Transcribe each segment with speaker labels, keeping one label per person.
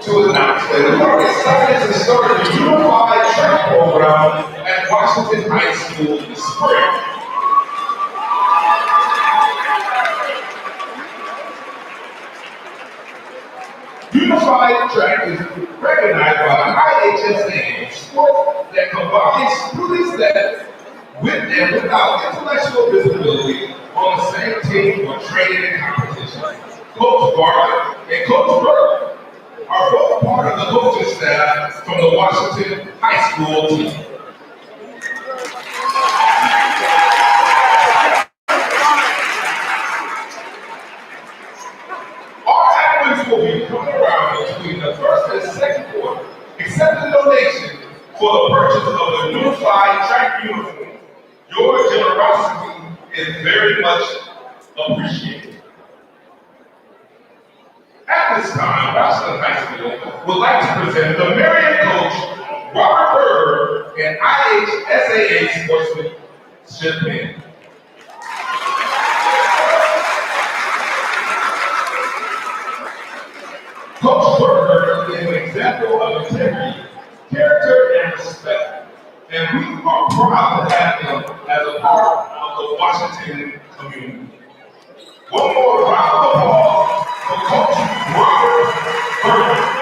Speaker 1: to announce that we are excited to start the Unified Track Program at Washington High School this spring. Unified unified track is recognized by the IHSA, a sport that combines students that with and without intellectual disability on the same team for training and competition. Coach Bartlett and Coach Burke are both part of the coaching staff from the Washington High School team. Our athletes will be coming around between the first and second quarter, accepting donation for the purchase of the unified track uniform. Your generosity is very much appreciated. At this time, Washington High School would like to present the Marian coach, Robert Berger, and IHSAA sportsmanship men. Coach Berger is an example of integrity, character, and respect, and we are proud to have him as a part of the Washington community. One more round of applause for Coach Robert Berger.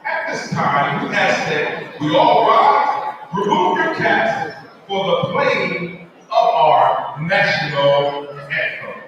Speaker 1: At this time, we ask that we all rise, remove your caps for the playing of our national anthem.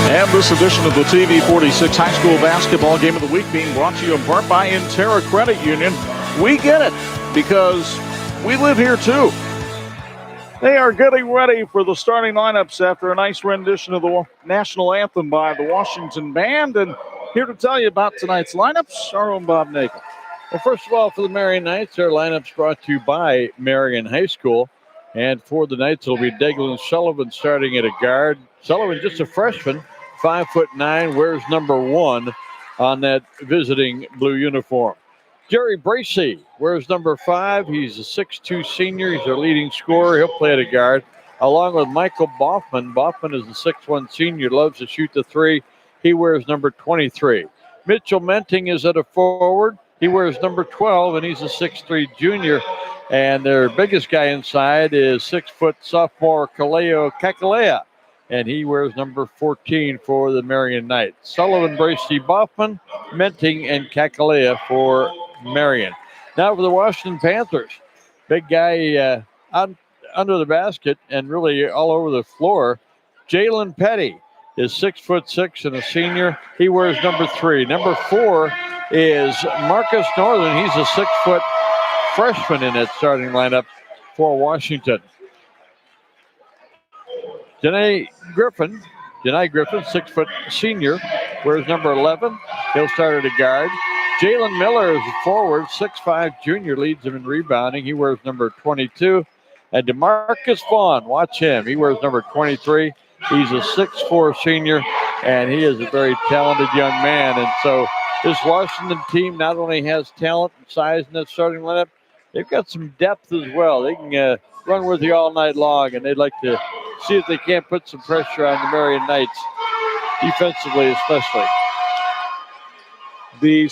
Speaker 2: And this edition of the TV 46 High School Basketball Game of the Week being brought to you in part by Intera Credit Union. We get it because we live here too. They are getting ready for the starting lineups after a nice rendition of the national anthem by the Washington Band. And here to tell you about tonight's lineups, our own Bob Nagel.
Speaker 3: Well, first of all, for the Marian Knights, their lineup's brought to you by Marian High School. And for the Knights, it'll be Deglin Sullivan starting at a guard. Sullivan, just a freshman, 5'9", wears number 1 on that visiting blue uniform. Jerry Bracey wears number 5. He's a 6'2 senior. He's our leading scorer. He'll play at a guard, along with Michael Boffman. Boffman is a 6'1 senior, loves to shoot the 3. He wears number 23. Mitchell Menting is at a forward. He wears number 12, and he's a 6'3 junior. And their biggest guy inside is 6-foot sophomore Kaleo Kakalea, and he wears number 14 for the Marian Knights. Sullivan, Bracey, Boffman, Menting, and Kakalea for Marian. Now for the Washington Panthers. Big guy under the basket and really all over the floor. Jalen Petty is 6'6" and a senior. He wears number 3. Number 4 is Marcus Northern. He's a 6-foot freshman in that starting lineup for Washington. Janai Griffin, 6-foot senior, wears number 11. He'll start at a guard. Jalen Miller is a forward, 6'5" junior, leads him in rebounding. He wears number 22. And DeMarcus Vaughn, watch him. He wears number 23. He's a 6'4" senior, and he is a very talented young man. And so this Washington team not only has talent and size in that starting lineup, they've got some depth as well. They can run with you all night long, and they'd like to see if they can't put some pressure on the Marian Knights, defensively especially.
Speaker 2: The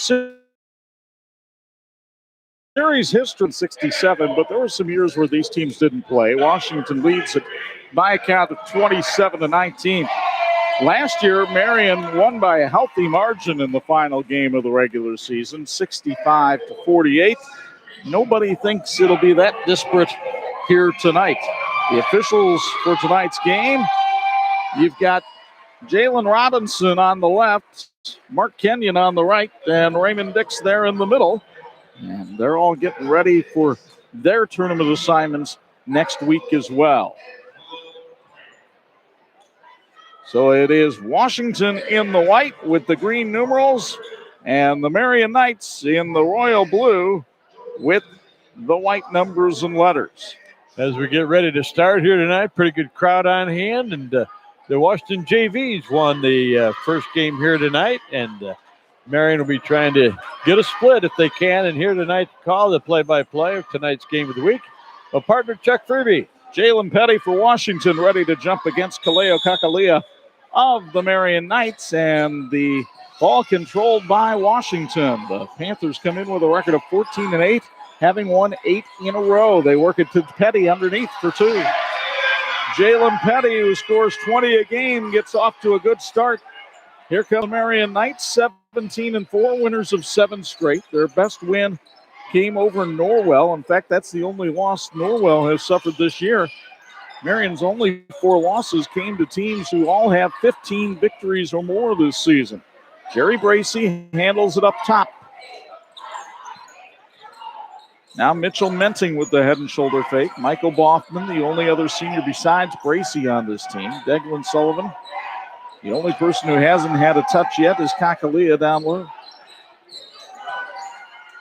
Speaker 2: series history in 67, but there were some years where these teams didn't play. Washington leads it by a count of 27-19. Last year, Marian won by a healthy margin in the final game of the regular season, 65-48. Nobody thinks it'll be that disparate here tonight. The officials for tonight's game, you've got Jalen Robinson on the left, Mark Kenyon on the right, and Raymond Dix there in the middle. And they're all getting ready for their tournament assignments next week as well. So it is Washington in the white with the green numerals, and the Marian Knights in the royal blue with the white numbers and letters.
Speaker 3: As we get ready to start here tonight, pretty good crowd on hand, and the Washington JVs won the first game here tonight, and Marian will be trying to get a split if they can, and here tonight to call the play-by-play of tonight's game of the week, a partner Chuck Freebie.
Speaker 2: Jalen Petty for Washington ready to jump against Kaleo Kakalia of the Marian Knights, and the ball controlled by Washington. The Panthers come in with a record of 14-8. Having won 8 in a row. They work it to Petty underneath for 2. Jalen Petty, who scores 20 a game, gets off to a good start. Here come the Marian Knights, 17-4, winners of 7 straight. Their best win came over Norwell. In fact, that's the only loss Norwell has suffered this year. Marian's only 4 losses came to teams who all have 15 victories or more this season. Jerry Bracey handles it up top. Now Mitchell Menting with the head and shoulder fake. Michael Boffman, the only other senior besides Bracey on this team. Declan Sullivan, the only person who hasn't had a touch yet is Kakalia down low.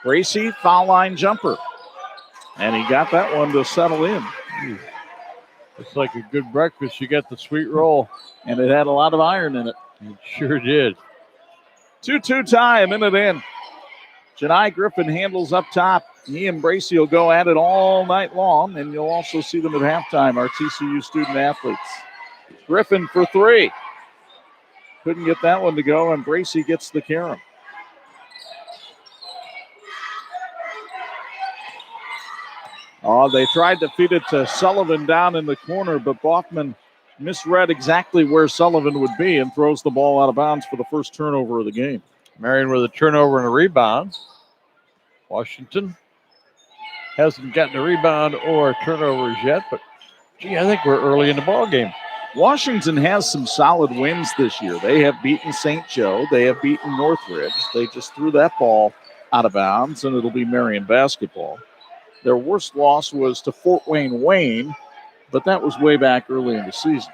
Speaker 2: Bracey, foul line jumper. And he got that one to settle in.
Speaker 3: It's like a good breakfast. You got the sweet roll.
Speaker 2: And it had a lot of iron in it.
Speaker 3: It sure did.
Speaker 2: 2-2 tie, a minute in. Janai Griffin handles up top. He and Bracey will go at it all night long, and you'll also see them at halftime, our TCU student athletes. Griffin for 3. Couldn't get that one to go, and Bracey gets the carom. Oh, they tried to feed it to Sullivan down in the corner, but Boffman misread exactly where Sullivan would be and throws the ball out of bounds for the first turnover of the game.
Speaker 3: Marian with a turnover and a rebound. Washington hasn't gotten a rebound or turnovers yet, but gee, I think we're early in the ball game.
Speaker 2: Washington has some solid wins this year. They have beaten St. Joe. They have beaten Northridge. They just threw that ball out of bounds, and it'll be Marian basketball. Their worst loss was to Fort Wayne, but that was way back early in the season.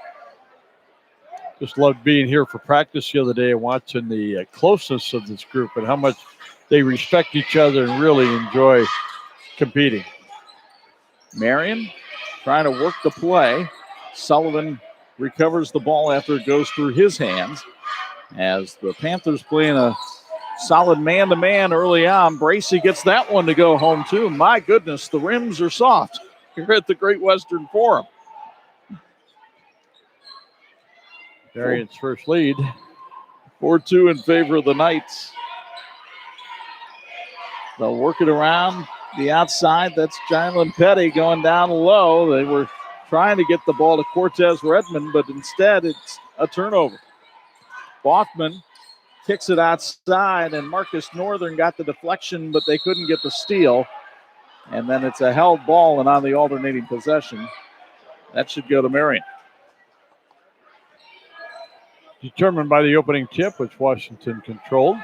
Speaker 3: Just loved being here for practice the other day and watching the closeness of this group and how much they respect each other and really enjoy competing.
Speaker 2: Marian trying to work the play. Sullivan recovers the ball after it goes through his hands. As the Panthers playing a solid man-to-man early on, Bracey gets that one to go home too. My goodness, the rims are soft here at the Great Western Forum.
Speaker 3: Marian's first lead.
Speaker 2: 4-2 in favor of the Knights. They'll work it around the outside. That's Jalen Petty going down low. They were trying to get the ball to Cortez Redmond, but instead it's a turnover. Boffman kicks it outside, and Marcus Northern got the deflection, but they couldn't get the steal. And then it's a held ball, and on the alternating possession, that should go to Marian.
Speaker 3: Determined by the opening tip, which Washington controlled.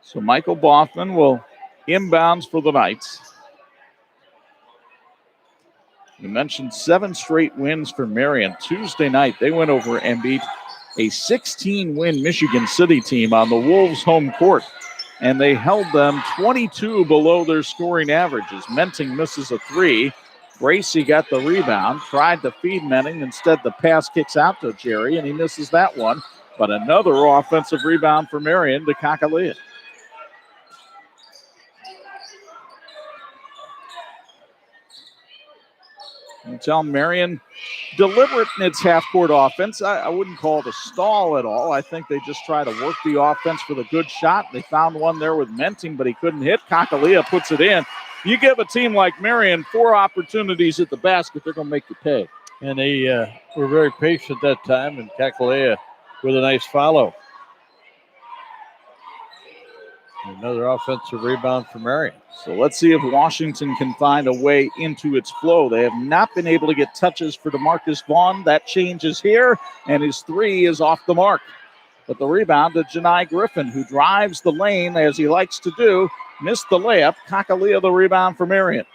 Speaker 2: So Michael Boffman will inbounds for the Knights. We mentioned 7 straight wins for Marian. Tuesday night, they went over and beat a 16-win Michigan City team on the Wolves' home court, and they held them 22 below their scoring averages. Menting misses a 3. Gracie got the rebound, tried to feed Menting. Instead, the pass kicks out to Jerry, and he misses that one. But another offensive rebound for Marian to Kakalian. You tell Marian deliberate in its half-court offense. I wouldn't call it a stall at all. I think they just try to work the offense with a good shot. They found one there with Menting, but he couldn't hit. Kakalia puts it in. You give a team like Marian 4 opportunities at the basket, they're going to make you pay.
Speaker 3: And they were very patient that time, and Kakalea with a nice follow. Another offensive rebound for Marian.
Speaker 2: So let's see if Washington can find a way into its flow. They have not been able to get touches for DeMarcus Vaughn. That changes here, and his 3 is off the mark. But the rebound to Janai Griffin, who drives the lane as he likes to do. Missed the layup. Kakalia the rebound for Marian.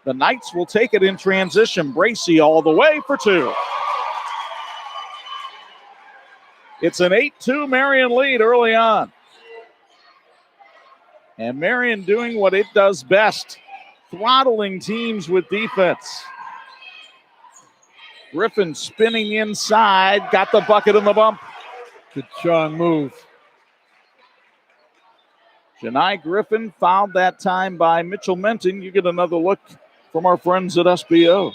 Speaker 2: The Knights will take it in transition. Bracey all the way for 2. It's an 8-2 Marian lead early on. And Marian doing what it does best, throttling teams with defense. Griffin spinning inside, got the bucket in the bump.
Speaker 3: Good strong move.
Speaker 2: Janai Griffin fouled that time by Mitchell Menting. You get another look from our friends at SBO.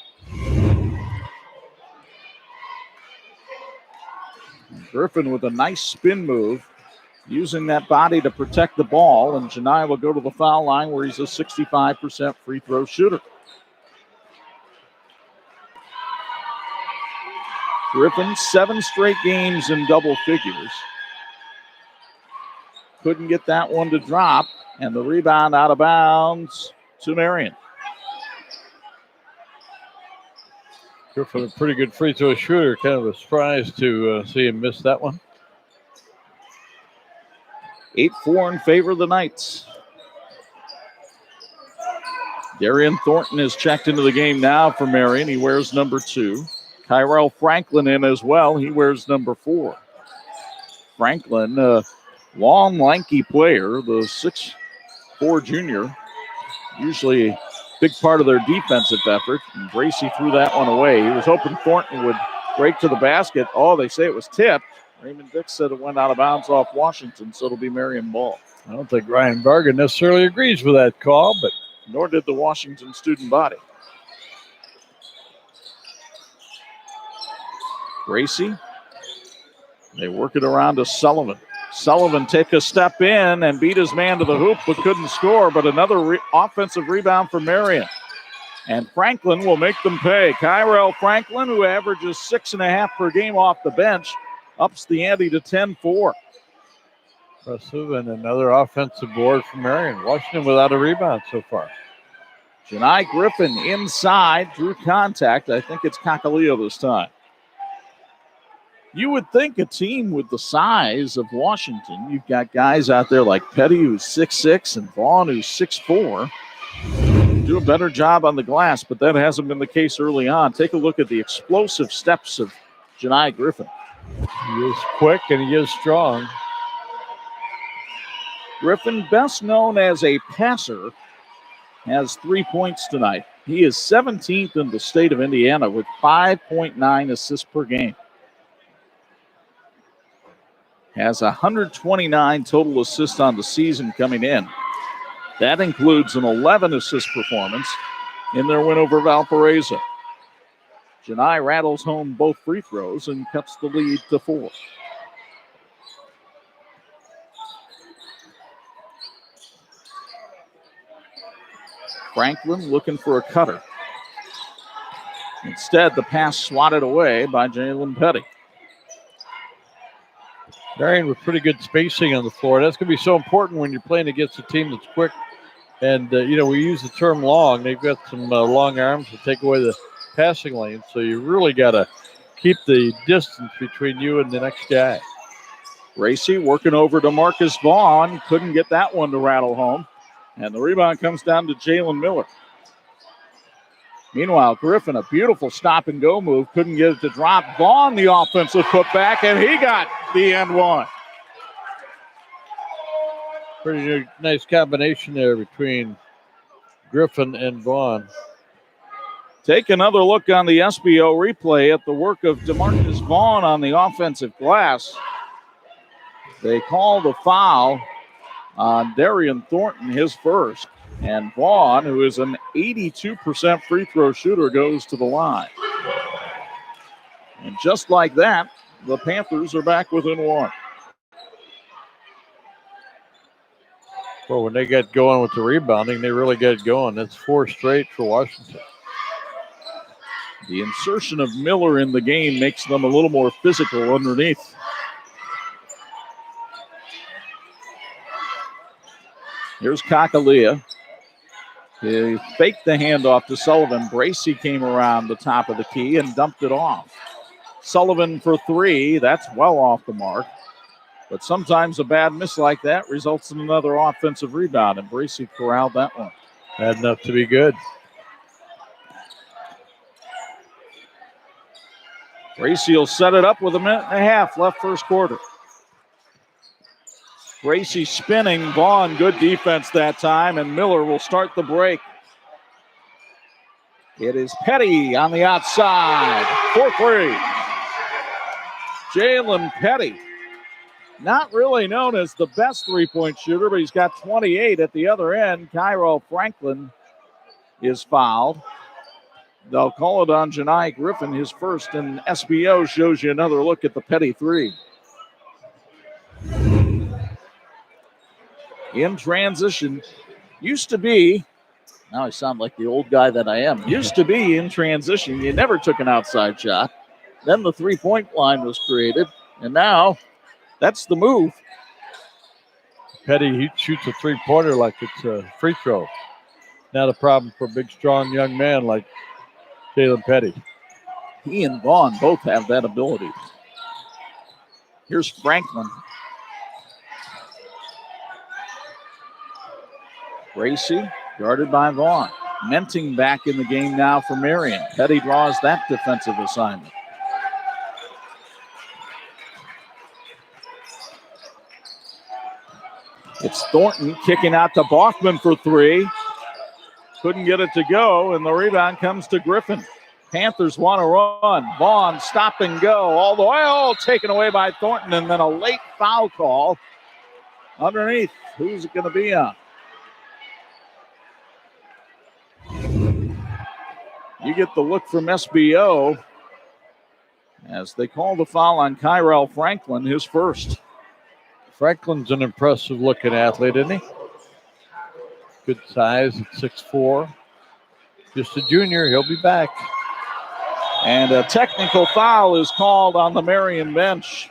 Speaker 2: Griffin with a nice spin move, using that body to protect the ball, and Janai will go to the foul line where he's a 65% free throw shooter. Griffin, 7 straight games in double figures. Couldn't get that one to drop, and the rebound out of bounds to Marian.
Speaker 3: Griffin, a pretty good free throw shooter. Kind of a surprise to see him miss that one.
Speaker 2: 8-4 in favor of the Knights. Darian Thornton is checked into the game now for Marian. He wears number 2. Tyrell Franklin in as well. He wears number 4. Franklin, a long, lanky player, the 6'4" junior, usually a big part of their defensive effort. And Gracie threw that one away. He was hoping Thornton would break to the basket. Oh, they say it was tipped. Raymond Dix said it went out of bounds off Washington, so it'll be Marian ball.
Speaker 3: I don't think Ryan Varga necessarily agrees with that call, but
Speaker 2: nor did the Washington student body. Gracie, they work it around to Sullivan. Sullivan take a step in and beat his man to the hoop, but couldn't score. But another offensive rebound for Marian. And Franklin will make them pay. Kyrell Franklin, who averages 6.5 per game off the bench, ups the ante to 10-4.
Speaker 3: Impressive, and another offensive board for Marian. Washington without a rebound so far.
Speaker 2: Janai Griffin inside, drew contact. I think it's Kakaliyo this time. You would think a team with the size of Washington, you've got guys out there like Petty, who's 6'6", and Vaughn, who's 6'4", do a better job on the glass, but that hasn't been the case early on. Take a look at the explosive steps of Janai Griffin.
Speaker 3: He is quick and he is strong.
Speaker 2: Griffin, best known as a passer, has 3 points tonight. He is 17th in the state of Indiana with 5.9 assists per game. Has 129 total assists on the season coming in. That includes an 11-assist performance in their win over Valparaiso. Janai rattles home both free throws and cuts the lead to 4. Franklin looking for a cutter. Instead, the pass swatted away by Jalen Petty.
Speaker 3: Marian with pretty good spacing on the floor. That's going to be so important when you're playing against a team that's quick. And, we use the term long. They've got some long arms to take away the passing lane. So you really got to keep the distance between you and the next guy.
Speaker 2: Gracie working over to Marcus Vaughn. Couldn't get that one to rattle home. And the rebound comes down to Jalen Miller. Meanwhile, Griffin, a beautiful stop-and-go move, couldn't get it to drop. Vaughn, the offensive putback, and he got the end one.
Speaker 3: Pretty nice combination there between Griffin and Vaughn.
Speaker 2: Take another look on the SBO replay at the work of DeMarcus Vaughn on the offensive glass. They call the foul on Darian Thornton, his first. And Vaughn, who is an 82% free throw shooter, goes to the line. And just like that, the Panthers are back within one.
Speaker 3: Well, when they get going with the rebounding, they really get going. That's 4 straight for Washington.
Speaker 2: The insertion of Miller in the game makes them a little more physical underneath. Here's Kakalia. He faked the handoff to Sullivan. Bracy came around the top of the key and dumped it off. Sullivan for 3. That's well off the mark. But sometimes a bad miss like that results in another offensive rebound, and Bracy corralled that one.
Speaker 3: Bad enough to be good.
Speaker 2: Bracy will set it up with a minute and a half left first quarter. Bracy spinning. Vaughn, good defense that time, and Miller will start the break. It is Petty on the outside for 3. Jalen Petty, not really known as the best three-point shooter, but he's got 28 at the other end. Cairo Franklin is fouled. They'll call it on Janai Griffin, his first, and SBO shows you another look at the Petty 3. In transition, used to be, now I sound like the old guy that I am, used to be in transition, you never took an outside shot. Then the three-point line was created, and now that's the move.
Speaker 3: Petty, he shoots a three-pointer like it's a free throw. Not a problem for a big, strong young man like Jalen Petty.
Speaker 2: He and Vaughn both have that ability. Here's Franklin. Bracy, guarded by Vaughn. Menting back in the game now for Marian. Petty draws that defensive assignment. It's Thornton kicking out to Bachman for 3. Couldn't get it to go, and the rebound comes to Griffin. Panthers want to run. Vaughn, stop and go. All the way, taken away by Thornton, and then a late foul call underneath. Who's it going to be on? You get the look from SBO as they call the foul on Kyrell Franklin, his first.
Speaker 3: Franklin's an impressive looking athlete, isn't he? Good size at 6'4". Just a junior, he'll be back.
Speaker 2: And a technical foul is called on the Marian bench.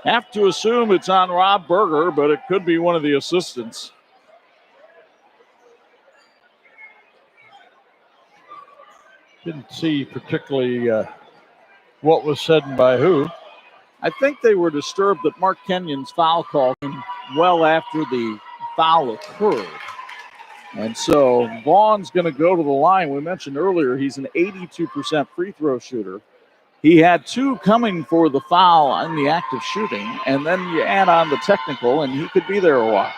Speaker 2: Have to assume it's on Rob Berger, but it could be one of the assistants.
Speaker 3: Didn't see particularly what was said and by who.
Speaker 2: I think they were disturbed that Mark Kenyon's foul call came well after the foul occurred. And so Vaughn's going to go to the line. We mentioned earlier he's an 82% free throw shooter. He had 2 coming for the foul in the act of shooting, and then you add on the technical, and he could be there a while.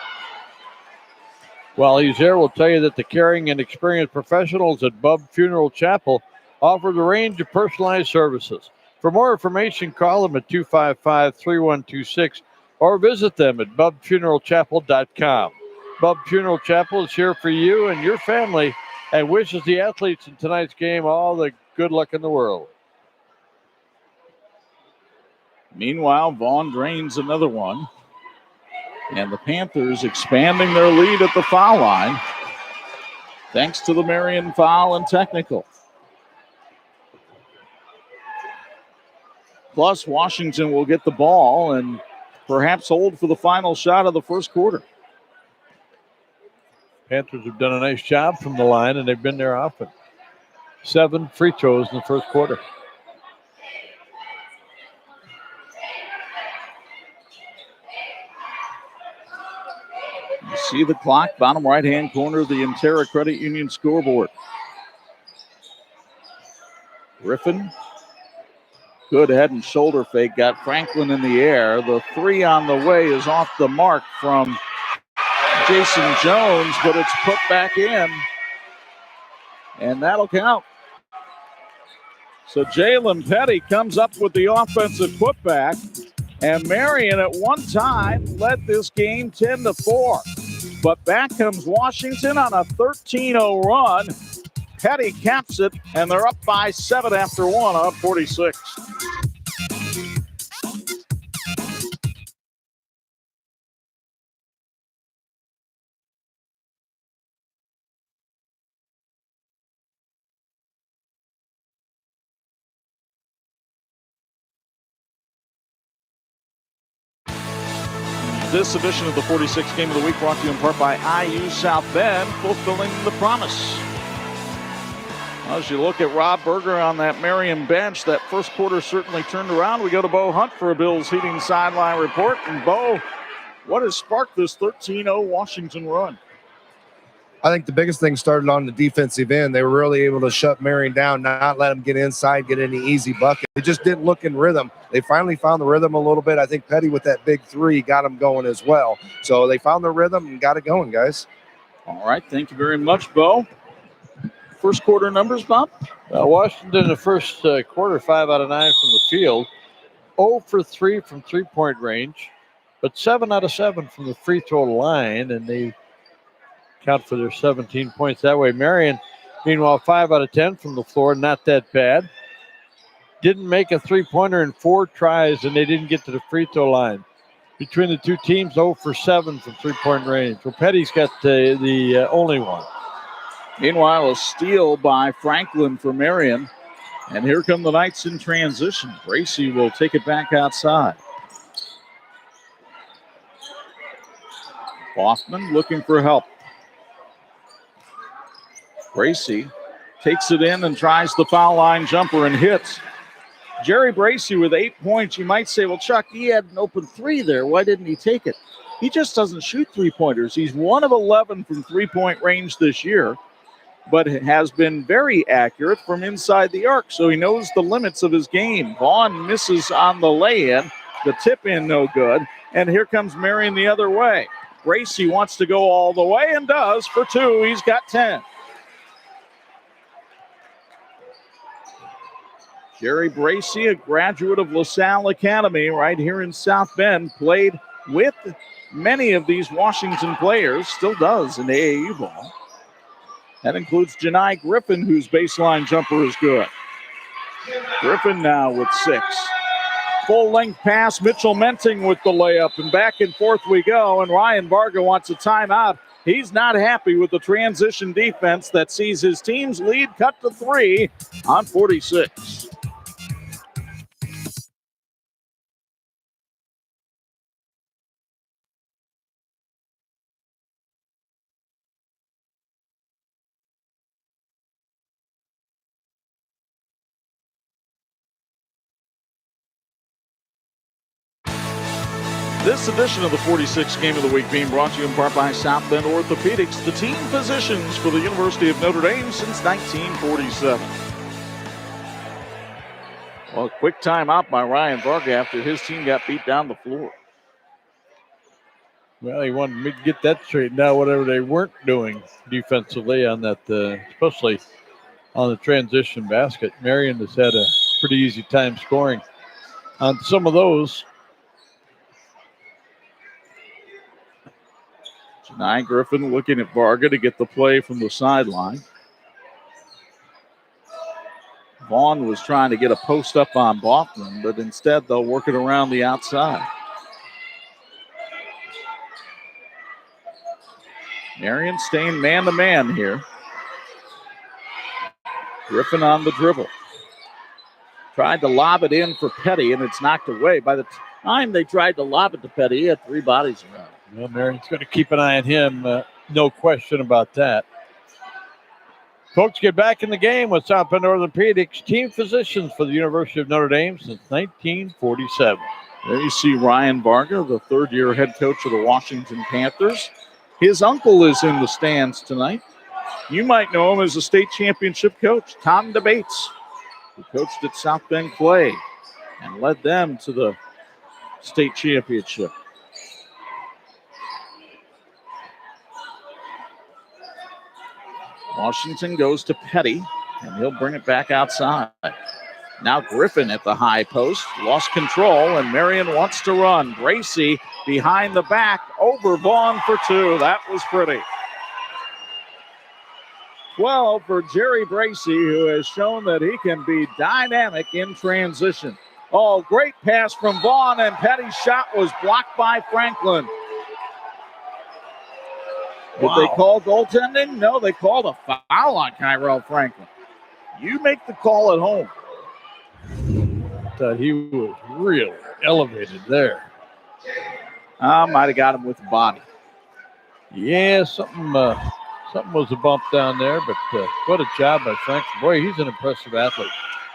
Speaker 3: While he's there, we'll tell you that the caring and experienced professionals at Bub Funeral Chapel offer a range of personalized services. For more information, call them at 255-3126 or visit them at bubfuneralchapel.com. Bub Funeral Chapel is here for you and your family and wishes the athletes in tonight's game all the good luck in the world.
Speaker 2: Meanwhile, Vaughn drains another one. And the Panthers expanding their lead at the foul line thanks to the Marian foul and technical. Plus, Washington will get the ball and perhaps hold for the final shot of the first quarter.
Speaker 3: Panthers have done a nice job from the line, and they've been there often. 7 free throws in the first quarter.
Speaker 2: See the clock, bottom right-hand corner of the Intera Credit Union scoreboard. Griffin, good head and shoulder fake, got Franklin in the air. The three on the way is off the mark from Jason Jones, but it's put back in, and that'll count. So Jalen Petty comes up with the offensive putback, and Marian at one time led this game 10-4. But back comes Washington on a 13-0 run. Petty caps it, and they're up by 7 after 1 on 46. This edition of the 46th Game of the Week brought to you in part by IU South Bend, fulfilling the promise. As you look at Rob Berger on that Marian bench, that first quarter certainly turned around. We go to Bo Hunt for a Bills Heating sideline report. And Bo, what has sparked this 13-0 Washington run?
Speaker 4: I think the biggest thing started on the defensive end. They were really able to shut Marian down, not let them get inside, get any easy bucket. They just didn't look in rhythm. They finally found the rhythm a little bit. I think Petty with that big three got them going as well. So they found the rhythm and got it going, guys.
Speaker 2: All right, thank you very much, Bo. First quarter numbers, Bob?
Speaker 3: Washington in the first quarter, 5 out of 9 from the field. 0 for 3 from three-point range, but 7 out of 7 from the free throw line, and they count for their 17 points that way. Marian, meanwhile, 5 out of 10 from the floor, not that bad. Didn't make a three-pointer in 4 tries, and they didn't get to the free throw line. Between the two teams, 0 for 7 from three-point range. Well, Petty's got the only one.
Speaker 2: Meanwhile, a steal by Franklin for Marian. And here come the Knights in transition. Gracie will take it back outside. Hoffman looking for help. Bracy takes it in and tries the foul line jumper and hits. Jerry Bracy with 8 points. You might say, well, Chuck, he had an open 3 there. Why didn't he take it? He just doesn't shoot three-pointers. He's 1 of 11 from three-point range this year, but has been very accurate from inside the arc, so he knows the limits of his game. Vaughn misses on the lay-in. The tip-in no good. And here comes Marian the other way. Bracy wants to go all the way and does for 2. He's got 10. Jerry Bracy, a graduate of LaSalle Academy right here in South Bend, played with many of these Washington players, still does in AAU ball. That includes Janai Griffin, whose baseline jumper is good. Griffin now with 6. Full-length pass, Mitchell Menting with the layup, and back and forth we go, and Ryan Varga wants a timeout. He's not happy with the transition defense that sees his team's lead cut to 3 on 46. This edition of the 46th Game of the Week being brought to you in part by South Bend Orthopedics, the team physicians for the University of Notre Dame since 1947. Well, a quick timeout by Ryan Varga after his team got beat down the floor.
Speaker 3: Well, he wanted me to get that straightened out, whatever they weren't doing defensively on that, especially on the transition basket. Marian has had a pretty easy time scoring on some of those.
Speaker 2: Janai Griffin looking at Varga to get the play from the sideline. Vaughn was trying to get a post up on Baughman, but instead they'll work it around the outside. Marian staying man-to-man here. Griffin on the dribble. Tried to lob it in for Petty, and it's knocked away. By the time they tried to lob it to Petty, he had 3 bodies around.
Speaker 3: Well, Marian's going to keep an eye on him. No question about that. Folks, get back in the game with South Bend Orthopedics, team physicians for the University of Notre Dame since 1947.
Speaker 2: There you see Ryan Varga, the third-year head coach of the Washington Panthers. His uncle is in the stands tonight. You might know him as a state championship coach, Tom DeBates, who coached at South Bend Clay and led them to the state championship. Washington goes to Petty, and he'll bring it back outside. Now Griffin at the high post, lost control, and Marian wants to run. Bracy behind the back, over Vaughn for two. That was pretty. 12 for Jerry Bracy, who has shown that he can be dynamic in transition. Oh, great pass from Vaughn, and Petty's shot was blocked by Franklin. Did they call goaltending? No, they called a foul on Kyrell Franklin. You make the call at home.
Speaker 3: He was really elevated there.
Speaker 2: Might have got him with the body.
Speaker 3: Yeah, something was a bump down there, but what a job by Frank. Boy, he's an impressive athlete.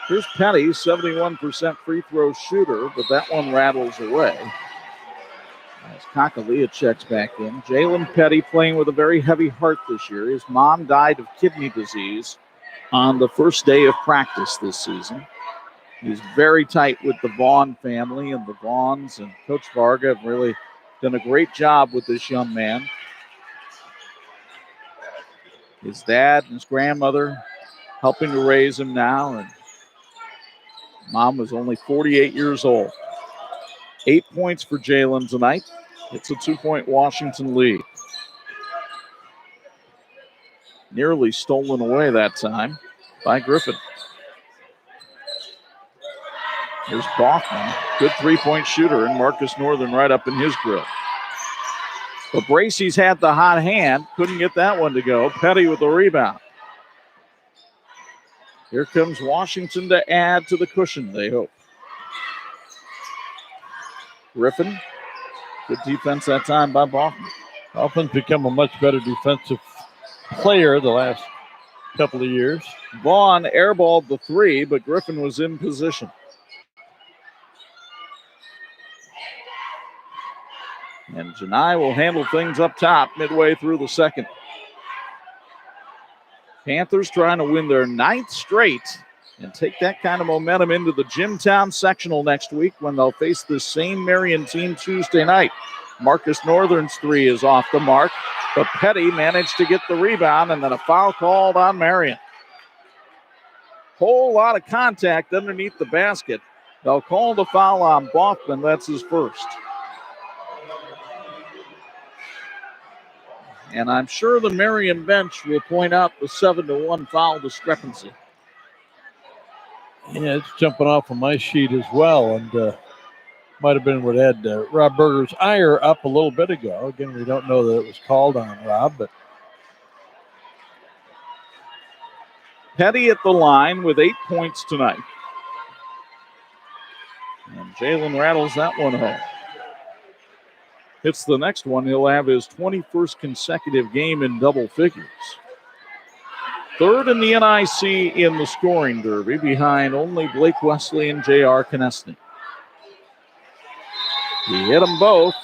Speaker 2: Here's Petty, 71% free throw shooter, but that one rattles away. As Kakalia checks back in. Jalen Petty playing with a very heavy heart this year. His mom died of kidney disease on the first day of practice this season. He's very tight with the Vaughn family, and the Vaughns and Coach Varga have really done a great job with this young man. His dad and his grandmother helping to raise him now, and mom was only 48 years old. 8 points for Jalen tonight. It's a 2-point Washington lead. Nearly stolen away that time by Griffin. Here's Baughman, good three-point shooter, and Marcus Northern right up in his grill. But Bracy's had the hot hand, couldn't get that one to go. Petty with the rebound. Here comes Washington to add to the cushion, they hope. Griffin, good defense that time by Baughman.
Speaker 3: Baughman's become a much better defensive player the last couple of years.
Speaker 2: Vaughn airballed the three, but Griffin was in position. And Janai will handle things up top midway through the second. Panthers trying to win their 9th straight and take that kind of momentum into the Jimtown sectional next week when they'll face this same Marian team Tuesday night. Marcus Northern's three is off the mark, but Petty managed to get the rebound, and then a foul called on Marian. Whole lot of contact underneath the basket. They'll call the foul on Baughman. That's his first. And I'm sure the Marian bench will point out the 7-1 foul discrepancy.
Speaker 3: Yeah, it's jumping off of my sheet as well, and might have been what had Rob Berger's ire up a little bit ago. Again, we don't know that it was called on Rob, but
Speaker 2: Petty at the line with 8 points tonight. And Jalen rattles that one home. Hits the next one, he'll have his 21st consecutive game in double figures. Third in the NIC in the scoring derby, behind only Blake Wesley and J.R. Konechny. He hit them both.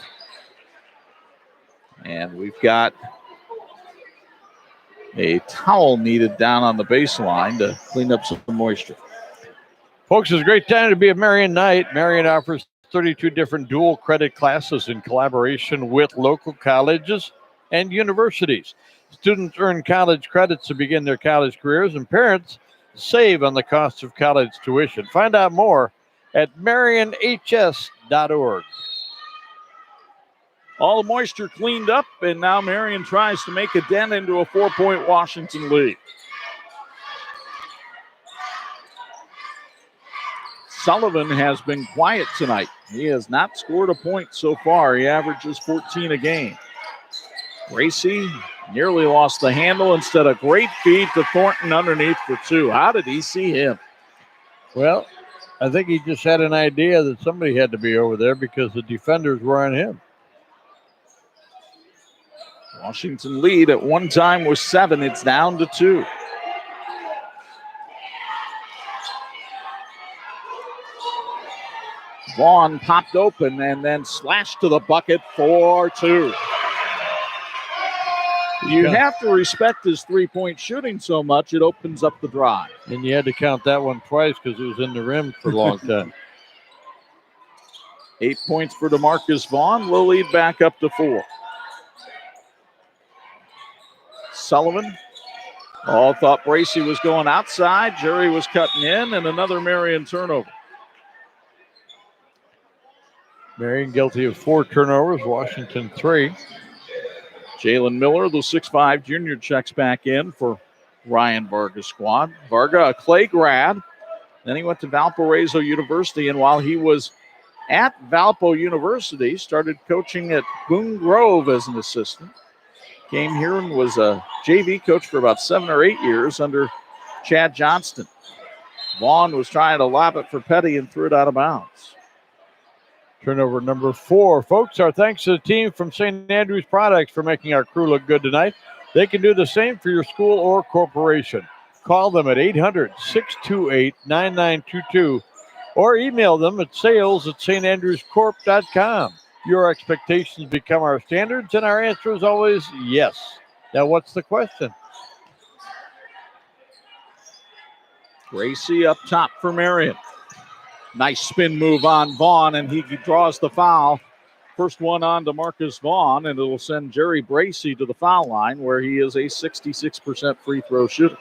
Speaker 2: And we've got a towel needed down on the baseline to clean up some moisture.
Speaker 3: Folks, it's a great time to be a Marian Knight. Marian offers 32 different dual credit classes in collaboration with local colleges and universities. Students earn college credits to begin their college careers, and parents save on the cost of college tuition. Find out more at marianhs.org.
Speaker 2: All the moisture cleaned up, and now Marian tries to make a dent into a 4-point Washington lead. Sullivan has been quiet tonight. He has not scored a point so far. He averages 14 a game. Bracy nearly lost the handle. Instead, a great feed to Thornton underneath for two. How did he see him?
Speaker 3: Well, I think he just had an idea that somebody had to be over there because the defenders were on him.
Speaker 2: Washington lead at one time was 7. It's down to 2. Vaughn popped open and then slashed to the bucket for 2. You have to respect his three-point shooting so much, it opens up the drive.
Speaker 3: And you had to count that one twice because it was in the rim for a long time.
Speaker 2: 8 points for DeMarcus Vaughn. Will lead back up to 4. Sullivan. All thought Bracey was going outside. Jerry was cutting in, and another Marian turnover.
Speaker 3: Marian guilty of 4 turnovers, Washington 3.
Speaker 2: Jalen Miller, the 6'5 junior, checks back in for Ryan Varga's squad. Varga, a Clay grad. Then he went to Valparaiso University, and while he was at Valpo University, started coaching at Boone Grove as an assistant. Came here and was a JV coach for about 7 or 8 years under Chad Johnston. Vaughn was trying to lob it for Petty and threw it out of bounds.
Speaker 3: Turnover number 4. Folks, our thanks to the team from St. Andrews Products for making our crew look good tonight. They can do the same for your school or corporation. Call them at 800-628-9922 or email them at sales@standrewscorp.com. Your expectations become our standards, and our answer is always yes. Now, what's the question?
Speaker 2: Bracey up top for Marian. Nice spin move on Vaughn, and he draws the foul. First one on DeMarcus Vaughn, and it'll send Jerry Bracey to the foul line, where he is a 66% free throw shooter.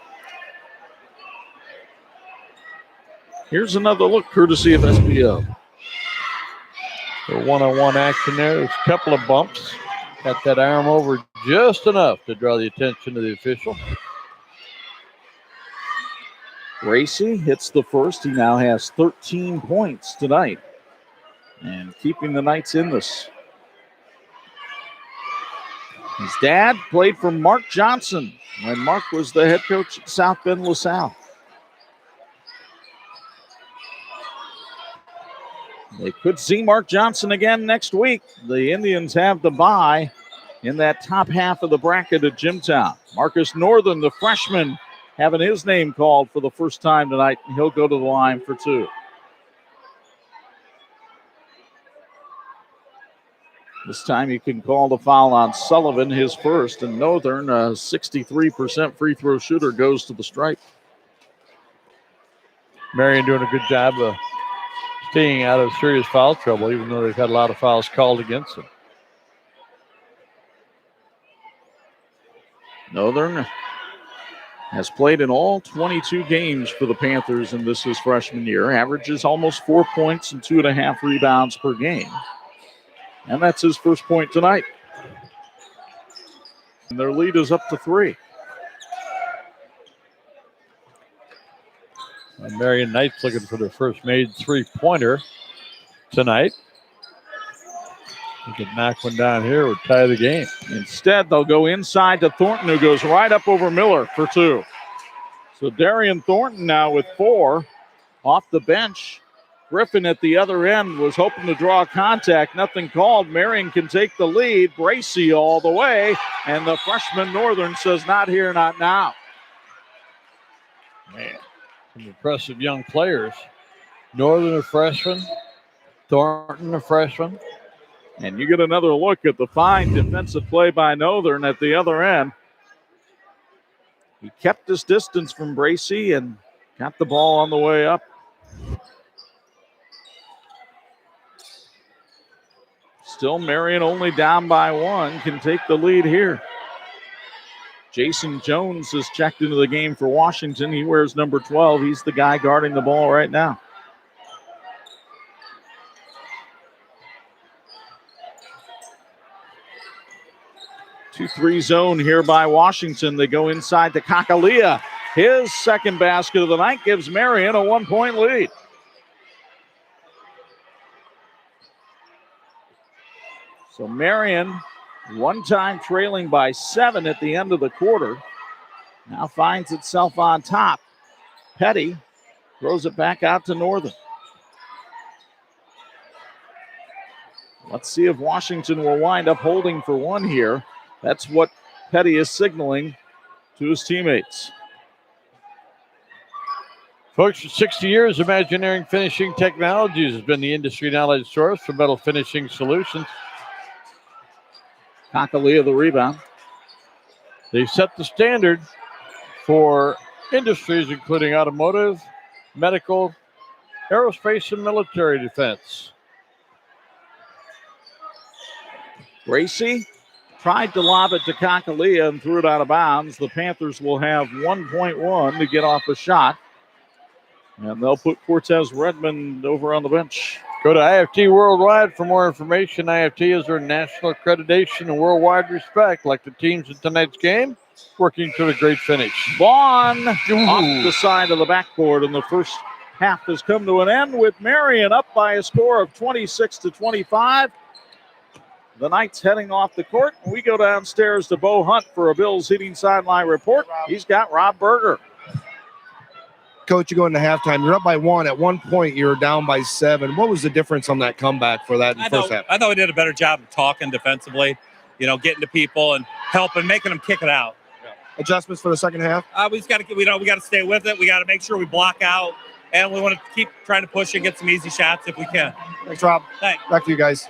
Speaker 2: Here's another look, courtesy of SBO.
Speaker 3: The one-on-one action there. There's a couple of bumps. Got that arm over just enough to draw the attention of the official.
Speaker 2: Bracey hits the first. He now has 13 points tonight and keeping the Knights in this. His dad played for Mark Johnson when Mark was the head coach at South Bend LaSalle. They could see Mark Johnson again next week. The Indians have the bye in that top half of the bracket at Jimtown. Marcus Northern, the freshman, having his name called for the first time tonight. He'll go to the line for 2. This time you can call the foul on Sullivan, his first, and Northern, a 63% free throw shooter, goes to the stripe.
Speaker 3: Marian doing a good job of staying out of serious foul trouble, even though they've had a lot of fouls called against them.
Speaker 2: Northern has played in all 22 games for the Panthers in this his freshman year. Averages almost 4 points and 2.5 rebounds per game. And that's his first point tonight. And their lead is up to 3.
Speaker 3: And Marian Knights looking for their first made three-pointer tonight. They could knock one down here or tie the game.
Speaker 2: Instead, they'll go inside to Thornton, who goes right up over Miller for 2. So Darian Thornton now with 4 off the bench. Griffin at the other end was hoping to draw contact. Nothing called. Marian can take the lead. Bracey all the way. And the freshman Northern says, not here, not now.
Speaker 3: Man, some impressive young players. Northern a freshman. Thornton a freshman.
Speaker 2: And you get another look at the fine defensive play by Northern at the other end. He kept his distance from Bracey and got the ball on the way up. Still Marian only down by 1, can take the lead here. Jason Jones has checked into the game for Washington. He wears number 12. He's the guy guarding the ball right now. Two-three zone here by Washington. They go inside to Kakalia. His second basket of the night gives Marian a 1-point lead. So Marian, one time trailing by 7 at the end of the quarter, now finds itself on top. Petty throws it back out to Northern. Let's see if Washington will wind up holding for 1 here. That's what Petty is signaling to his teammates.
Speaker 3: Folks, for 60 years, Imagineering Finishing Technologies has been the industry knowledge source for metal finishing solutions.
Speaker 2: Kakalia the rebound.
Speaker 3: They set the standard for industries including automotive, medical, aerospace, and military defense.
Speaker 2: Gracie tried to lob it to Kakalia and threw it out of bounds. The Panthers will have 1.1 to get off a shot. And they'll put Cortez Redmond over on the bench.
Speaker 3: Go to IFT Worldwide for more information. IFT is their national accreditation and worldwide respect, like the teams in tonight's game, working to the great finish.
Speaker 2: Vaughn off the side of the backboard, and the first half has come to an end with Marian up by a score of 26-25. The Knights heading off the court. We go downstairs to Bo Hunt for a Bills Heating Sideline report. He's got Rob Berger.
Speaker 4: Coach, you go into halftime. You're up by 1. At one point, you're down by 7. What was the difference on that comeback for that in the first half?
Speaker 5: I thought we did a better job of talking defensively, getting to people and helping, making them kick it out.
Speaker 4: Adjustments for the second half?
Speaker 5: We just got to stay with it. We got to make sure we block out, and we want to keep trying to push and get some easy shots if we can.
Speaker 4: Thanks, Rob.
Speaker 5: Thanks.
Speaker 4: Back to you guys.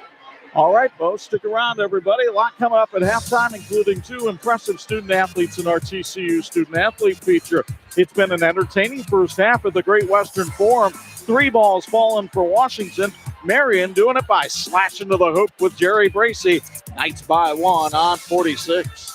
Speaker 2: All right, Bo, stick around, everybody. A lot coming up at halftime, including 2 impressive student athletes in our TCU student athlete feature. It's been an entertaining first half of the Great Western Forum. 3 balls falling for Washington. Marian doing it by slashing to the hoop with Jerry Bracey. Knights by 1 on 46.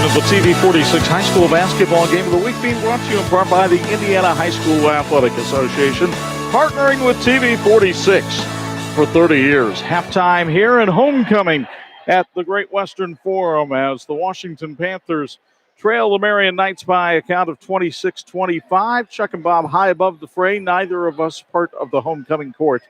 Speaker 2: edition of the TV 46 High School Basketball Game of the Week being brought to you in part by the Indiana High School Athletic Association, partnering with TV 46 for 30 years. Halftime here and homecoming at the Great Western Forum as the Washington Panthers trail the Marian Knights by a count of 26-25. Chuck and Bob high above the fray. Neither of us part of the homecoming court.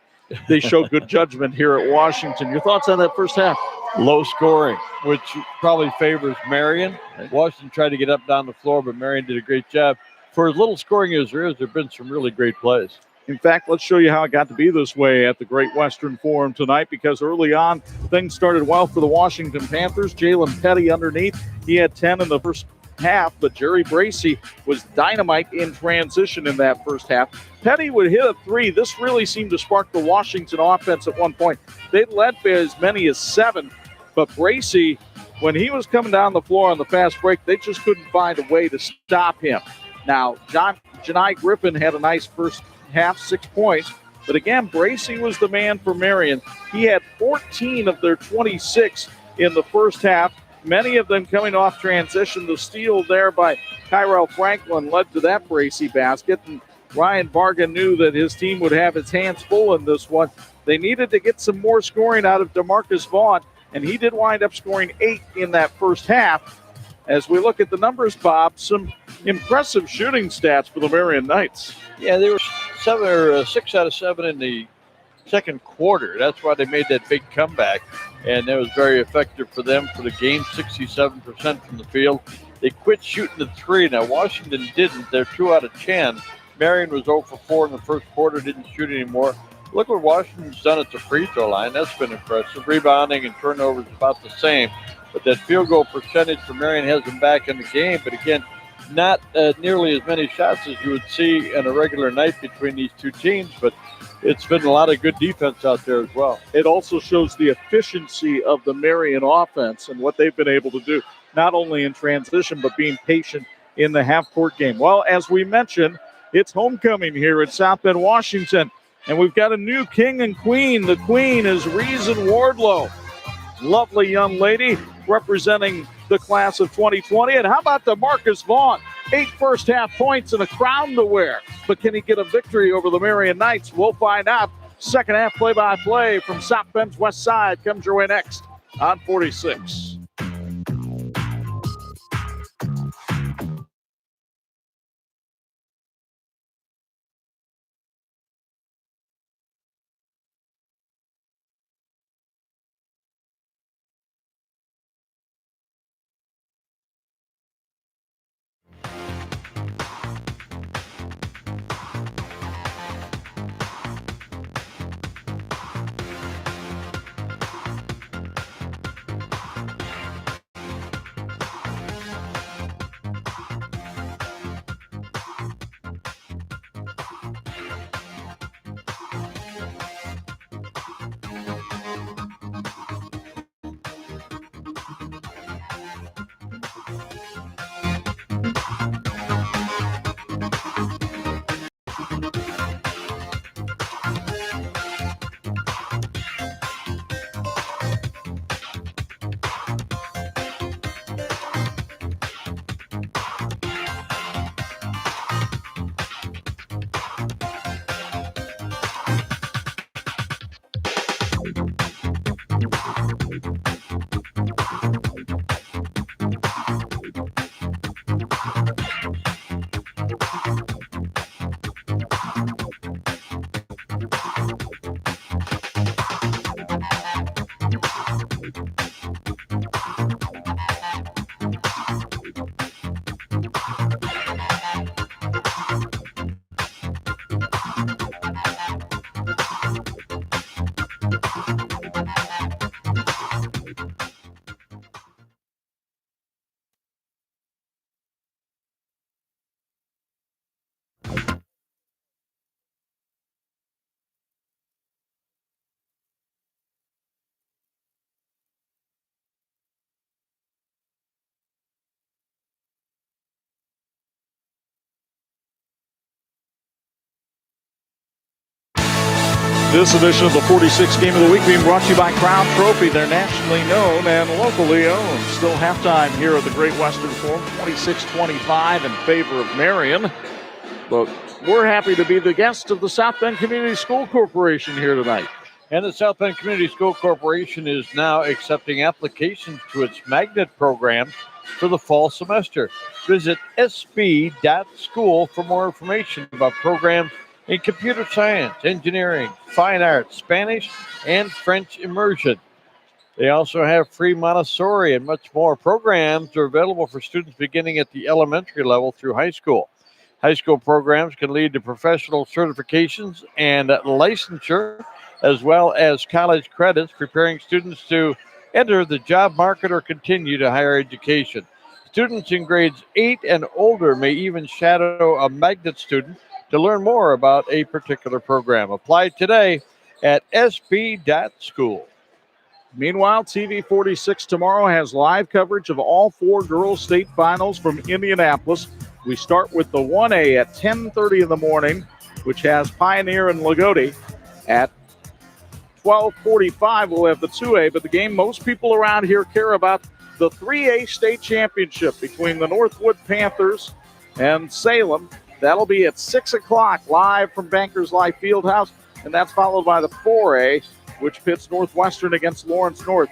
Speaker 2: They show good judgment here at Washington. Your thoughts on that first half?
Speaker 3: Low scoring, which probably favors Marian. Washington tried to get up down the floor, but Marian did a great job. For as little scoring as there is, there have been some really great plays.
Speaker 2: In fact, let's show you how it got to be this way at the Great Western Forum tonight, because early on, things started well for the Washington Panthers. Jalen Petty underneath. He had 10 in the first half, but Jerry Bracey was dynamite in transition in that first half. Petty would hit a three. This really seemed to spark the Washington offense at one point. They led by as many as 7, but Bracey, when he was coming down the floor on the fast break, they just couldn't find a way to stop him. Now, Janai Griffin had a nice first half, 6 points, but again, Bracey was the man for Marian. He had 14 of their 26 in the first half, many of them coming off transition. The steal there by Tyrell Franklin led to that Bracey basket, and Ryan Bargan knew that his team would have its hands full in this one. They needed to get some more scoring out of DeMarcus Vaughn, and he did wind up scoring 8 in that first half. As we look at the numbers, Bob, some impressive shooting stats for the Marian Knights.
Speaker 3: Yeah, they were 6 out of 7 in the second quarter. That's why they made that big comeback, and that was very effective for them for the game, 67% from the field. They quit shooting the three. Now, Washington didn't. They're 2 out of 10. Marian was 0 for 4 in the first quarter, didn't shoot anymore. Look what Washington's done at the free throw line. That's been impressive. Rebounding and turnovers about the same. But that field goal percentage for Marian has them back in the game. But again, not nearly as many shots as you would see in a regular night between these two teams. But it's been a lot of good defense out there as well.
Speaker 2: It also shows the efficiency of the Marian offense and what they've been able to do, not only in transition, but being patient in the half-court game. Well, as we mentioned, it's homecoming here at South Bend, Washington. And we've got a new king and queen. The queen is Reason Wardlow. Lovely young lady representing the class of 2020. And how about DeMarcus Vaughn? 8 first-half points and a crown to wear. But can he get a victory over the Marian Knights? We'll find out. Second-half play-by-play from South Bend's west side comes your way next on 46. This edition of the 46th Game of the Week being brought to you by Crown Trophy. They're nationally known and locally owned. Still halftime here at the Great Western Forum, 26-25 in favor of Marian. But we're happy to be the guest of the South Bend Community School Corporation here tonight.
Speaker 3: And the South Bend Community School Corporation is now accepting applications to its magnet program for the fall semester. Visit sb.school for more information about programs in computer science, engineering, fine arts, Spanish, and French immersion. They also have free Montessori and much more. Programs are available for students beginning at the elementary level through high school. High school programs can lead to professional certifications and licensure, as well as college credits, preparing students to enter the job market or continue to higher education. Students in grades 8 and older may even shadow a magnet student to learn more about a particular program. Apply today at sb.school.
Speaker 2: Meanwhile, TV 46 tomorrow has live coverage of all 4 girls' state finals from Indianapolis. We start with the 1A at 10:30 in the morning, which has Pioneer and Lagodi. At 12:45, we'll have the 2A, but the game most people around here care about, the 3A state championship between the Northwood Panthers and Salem. That'll be at 6 o'clock live from Bankers Life Fieldhouse, and that's followed by the 4A, which pits Northwestern against Lawrence North.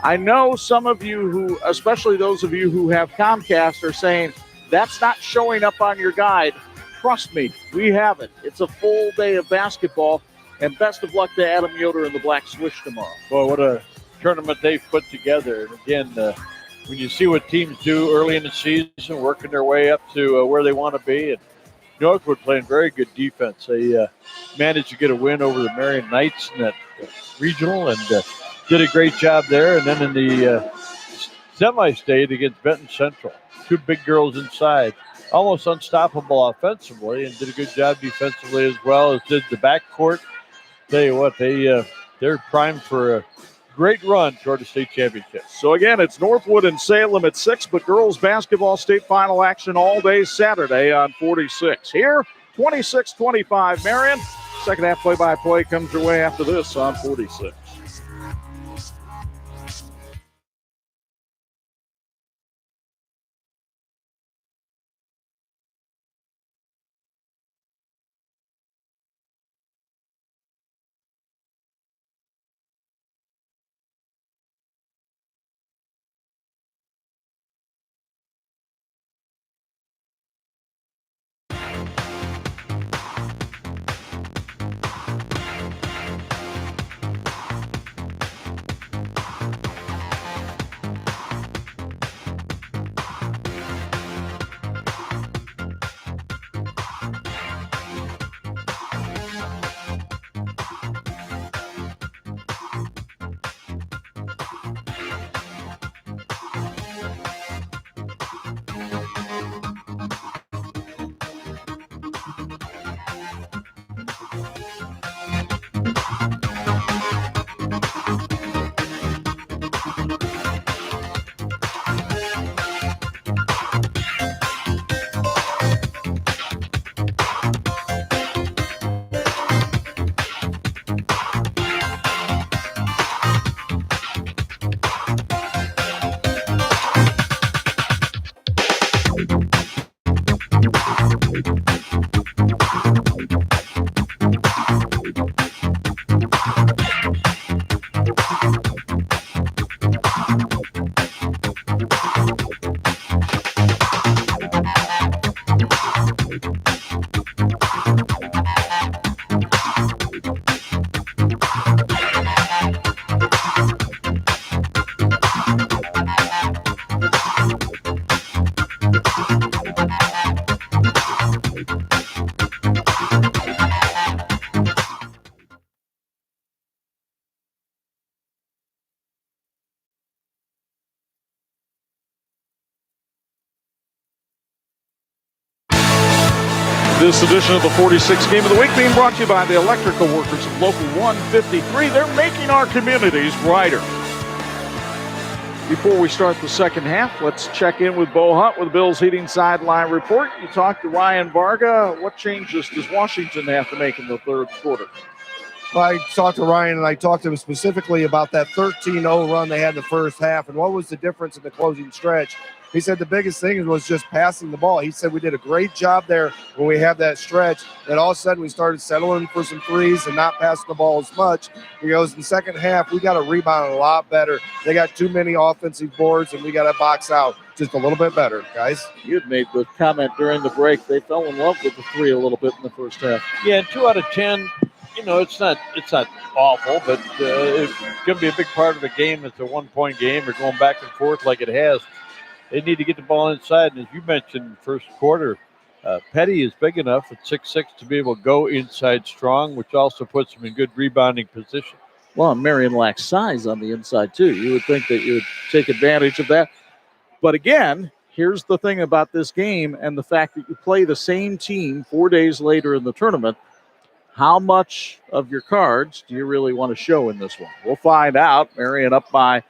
Speaker 2: I know some of you who, especially those of you who have Comcast, are saying, that's not showing up on your guide. Trust me, we have it. It's a full day of basketball, and best of luck to Adam Yoder and the Black Swish tomorrow.
Speaker 3: Boy, what a tournament they've put together. And again, when you see what teams do early in the season, working their way up to where they want to be, and Northwood playing very good defense. They managed to get a win over the Marian Knights in that regional and did a great job there. And then in the semi-state against Benton Central, 2 big girls inside, almost unstoppable offensively, and did a good job defensively as well, as did the backcourt. Tell you what, they're primed for a great run toward the state championship.
Speaker 2: So again, it's Northwood and Salem at 6, but girls basketball state final action all day Saturday on 46. Here, 26-25 Marian. Second half play-by-play comes your way after this on 46. This edition of the 46th Game of the Week being brought to you by the electrical workers of Local 153. They're making our communities brighter. Before we start the second half, let's check in with Bo Hunt with the Bills Heating Sideline Report. You talked to Ryan Varga. What changes does Washington have to make in the third quarter?
Speaker 4: Well, I talked to Ryan, and I talked to him specifically about that 13-0 run they had in the first half, and what was the difference in the closing stretch. He said the biggest thing was just passing the ball. He said we did a great job there when we had that stretch, and all of a sudden we started settling for some threes and not passing the ball as much. He goes, in the second half, we got to rebound a lot better. They got too many offensive boards, and we got to box out just a little bit better, guys.
Speaker 2: You had made the comment during the break. They fell in love with the three a little bit in the first half.
Speaker 3: Yeah, 2 out of 10. It's not awful, but it's going to be a big part of the game. It's a 1-point game or going back and forth like it has. They need to get the ball inside. And as you mentioned, first quarter, Petty is big enough at 6'6" to be able to go inside strong, which also puts him in good rebounding position.
Speaker 2: Well, Marian lacks size on the inside, too. You would think that you would take advantage of that. But again, here's the thing about this game and the fact that you play the same team 4 days later in the tournament. How much of your cards do you really want to show in this one? We'll find out. Marian up by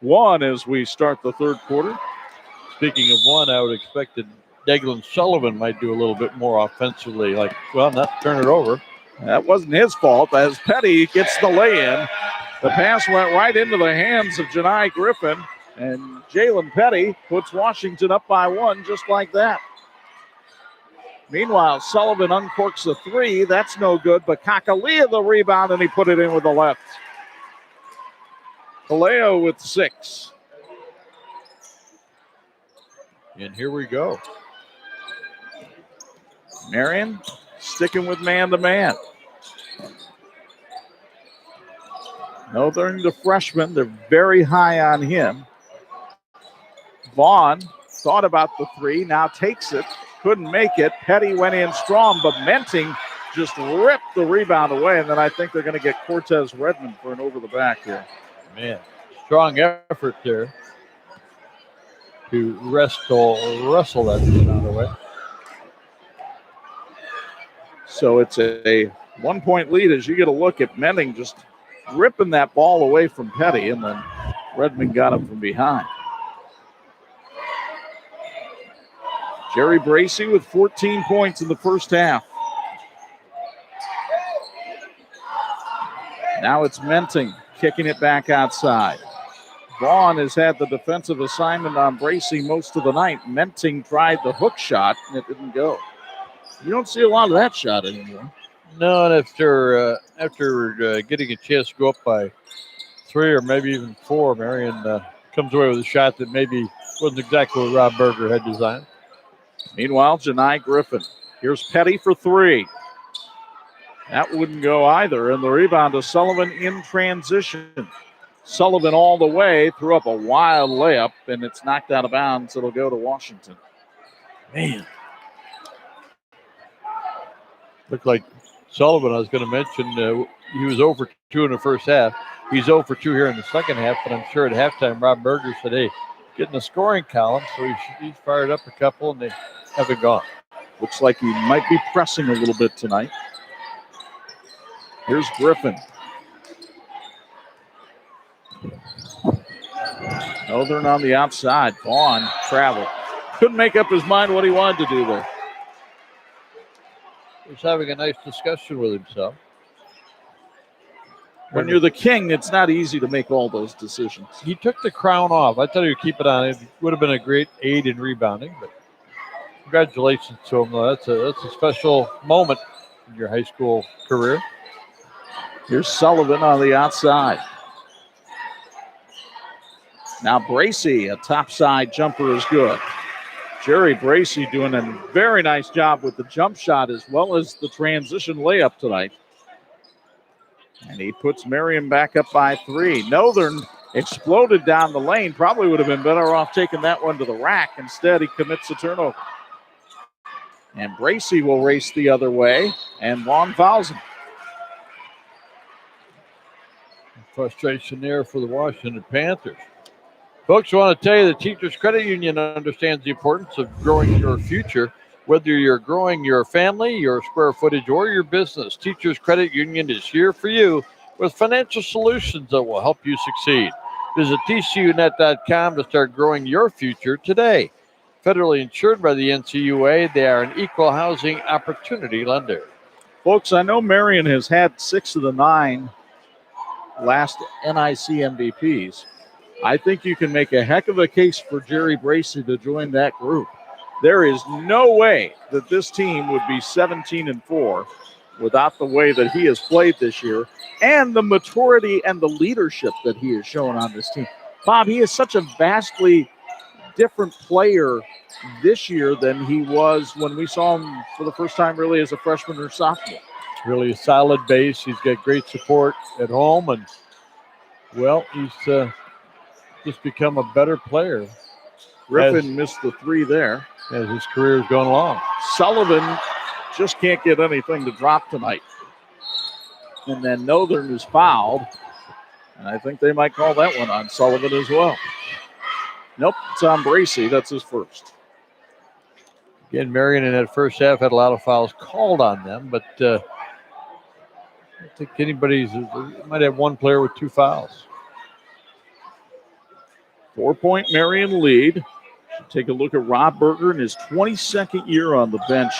Speaker 2: 1 as we start the third quarter.
Speaker 3: Speaking of 1, I would expect that Declan Sullivan might do a little bit more offensively, not turn it over.
Speaker 2: That wasn't his fault as Petty gets the lay-in. The pass went right into the hands of Janai Griffin, and Jalen Petty puts Washington up by 1 just like that. Meanwhile, Sullivan uncorks a 3. That's no good, but Kakali'a the rebound, and he put it in with the left. Kaleo with 6.
Speaker 3: And here we go.
Speaker 2: Marian sticking with man-to-man. Northern, the freshman, they're very high on him. Vaughn thought about the 3, now takes it. Couldn't make it. Petty went in strong, but Menting just ripped the rebound away, and then I think they're going to get Cortez Redmond for an over-the-back here.
Speaker 3: Man, strong effort there to wrestle that rebound away.
Speaker 2: So it's a 1-point lead as you get a look at Menting just ripping that ball away from Petty, and then Redmond got him from behind. Jerry Bracy with 14 points in the first half. Now it's Menting kicking it back outside. Vaughn has had the defensive assignment on Bracy most of the night. Menting tried the hook shot, and it didn't go. You don't see a lot of that shot anymore.
Speaker 3: No, and after getting a chance to go up by 3 or maybe even 4, Marian comes away with a shot that maybe wasn't exactly what Rob Berger had designed.
Speaker 2: Meanwhile, Janai Griffin. Here's Petty for 3. That wouldn't go either. And the rebound to Sullivan in transition. Sullivan all the way, threw up a wild layup, and it's knocked out of bounds. It'll go to Washington.
Speaker 3: Man. Looked like Sullivan, I was going to mention, he was 0 for 2 in the first half. He's 0 for 2 here in the second half, but I'm sure at halftime Rob Berger said, hey, get in the scoring column, so he's fired up a couple, and they haven't gone.
Speaker 2: Looks like he might be pressing a little bit tonight. Here's Griffin. Northern on the outside. Vaughn traveled. Couldn't make up his mind what he wanted to do there.
Speaker 3: He's having a nice discussion with himself.
Speaker 2: When you're the king, it's not easy to make all those decisions.
Speaker 3: He took the crown off. I thought he would keep it on. It would have been a great aid in rebounding, but congratulations to him, though. That's a special moment in your high school career.
Speaker 2: Here's Sullivan on the outside. Now Bracy, a topside jumper is good. Jerry Bracy doing a very nice job with the jump shot as well as the transition layup tonight. And he puts Marian back up by 3. Northern exploded down the lane. Probably would have been better off taking that one to the rack. Instead, he commits a turnover. And Bracy will race the other way, and Vaughn fouls him.
Speaker 3: Frustration there for the Washington Panthers. Folks, I want to tell you the Teachers Credit Union understands the importance of growing your future. Whether you're growing your family, your square footage, or your business, Teachers Credit Union is here for you with financial solutions that will help you succeed. Visit tcunet.com to start growing your future today. Federally insured by the NCUA, they are an equal housing opportunity lender.
Speaker 2: Folks, I know Marian has had 6 of the 9 last NIC MVPs. I think you can make a heck of a case for Jerry Bracy to join that group. There is no way that this team would be 17-4 without the way that he has played this year and the maturity and the leadership that he has shown on this team. Bob, he is such a vastly different player this year than he was when we saw him for the first time really as a freshman or sophomore.
Speaker 3: Really a solid base. He's got great support at home, and, well, he's just become a better player.
Speaker 2: Griffin missed the 3 there
Speaker 3: as his career has gone along.
Speaker 2: Sullivan just can't get anything to drop tonight. And then Northern is fouled, and I think they might call that one on Sullivan as well. Nope, it's on Bracy. That's his first.
Speaker 3: Again, Marian in that first half had a lot of fouls called on them, but I don't think anybody's might have one player with 2 fouls.
Speaker 2: 4-point Marian lead. Take a look at Rob Berger in his 22nd year on the bench.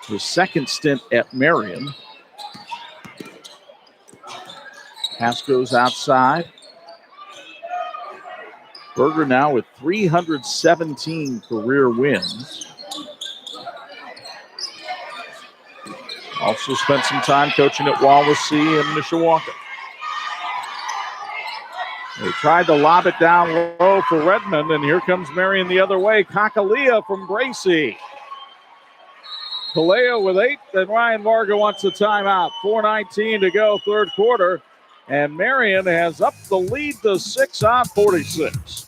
Speaker 2: His second stint at Marian. Pass goes outside. Berger now with 317 career wins. Also spent some time coaching at Wawasee and Mishawaka. They tried to lob it down low for Redmond, and here comes Marian the other way. Kakalia from Bracy. Kalea with 8, and Ryan Varga wants a timeout. 4:19 to go, third quarter, and Marian has upped the lead to 6 on 46.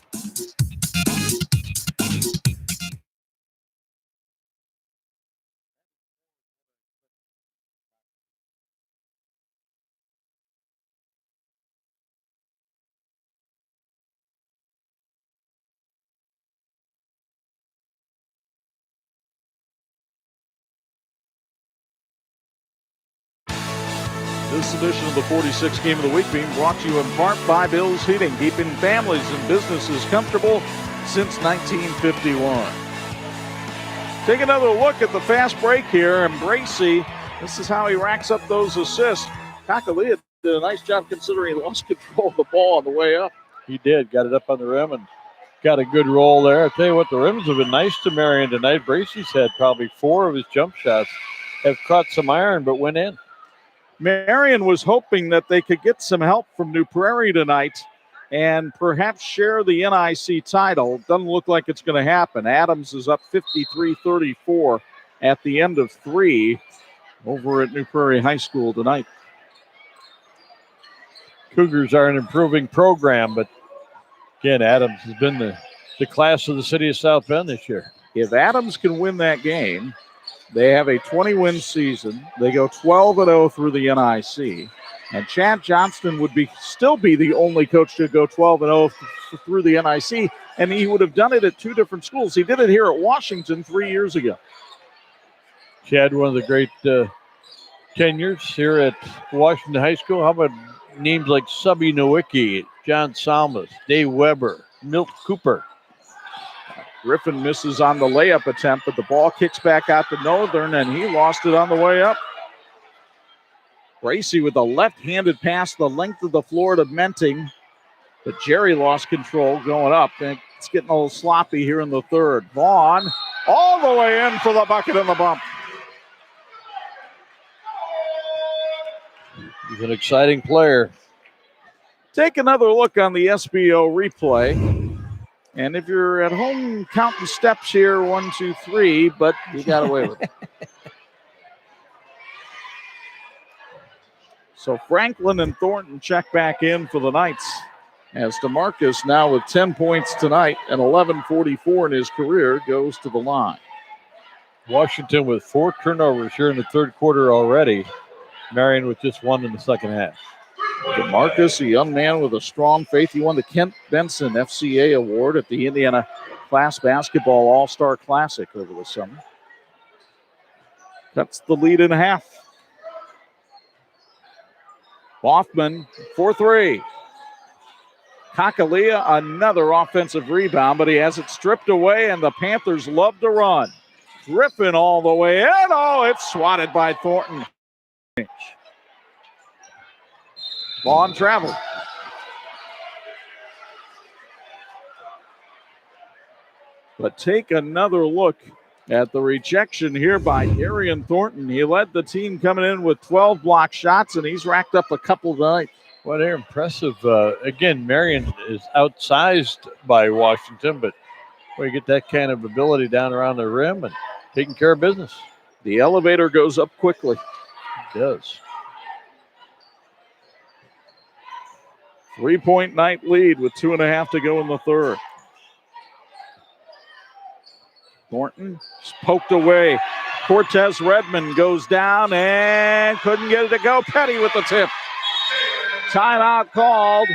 Speaker 2: This edition of the 46 Game of the Week being brought to you in part by Bill's Heating, keeping families and businesses comfortable since 1951. Take another look at the fast break here, and Bracy, this is how he racks up those assists. Kakalia did a nice job considering he lost control of the ball on the way up.
Speaker 3: He did, got it up on the rim and got a good roll there. I'll tell you what, the rims have been nice to Marian tonight. Bracy's had probably 4 of his jump shots have caught some iron but went in.
Speaker 2: Marian was hoping that they could get some help from New Prairie tonight and perhaps share the NIC title. Doesn't look like it's going to happen. Adams is up 53-34 at the end of 3 over at New Prairie High School tonight.
Speaker 3: Cougars are an improving program, but again, Adams has been the class of the city of South Bend this year.
Speaker 2: If Adams can win that game, they have a 20-win season. They go 12-0 through the NIC. And Chad Johnston would still be the only coach to go 12-0 through the NIC, and he would have done it at 2 different schools. He did it here at Washington 3 years ago.
Speaker 3: Chad, one of the great tenures here at Washington High School. How about names like Subby Nowicki, John Salmas, Dave Weber, Milt Cooper?
Speaker 2: Griffin misses on the layup attempt, but the ball kicks back out to Northern, and he lost it on the way up. Bracy with a left-handed pass the length of the floor to Menting, but Jerry lost control going up, and it's getting a little sloppy here in the third. Vaughn all the way in for the bucket and the bump.
Speaker 3: He's an exciting player.
Speaker 2: Take another look on the SBO replay. And if you're at home counting steps here, 1, 2, 3, but you got away with it. So Franklin and Thornton check back in for the Knights. As DeMarcus now with 10 points tonight and 11:44 in his career goes to the line.
Speaker 3: Washington with 4 turnovers here in the third quarter already. Marian with just 1 in the second half.
Speaker 2: DeMarcus, a young man with a strong faith. He won the Kent Benson FCA Award at the Indiana Class Basketball All-Star Classic over the summer. Cuts the lead in half. Hoffman for 3. Kakalia, another offensive rebound, but he has it stripped away, and the Panthers love to run. Griffin all the way in. Oh, it's swatted by Thornton. Vaughn traveled. But take another look at the rejection here by Darian Thornton. He led the team coming in with 12 block shots, and he's racked up a couple tonight.
Speaker 3: Well, they're impressive. Again, Marian is outsized by Washington, but we get that kind of ability down around the rim and taking care of business.
Speaker 2: The elevator goes up quickly.
Speaker 3: It does.
Speaker 2: 3-point Knight lead with 2.5 to go in the third. Thornton poked away. Cortez Redmond goes down and couldn't get it to go. Petty with the tip. Timeout called.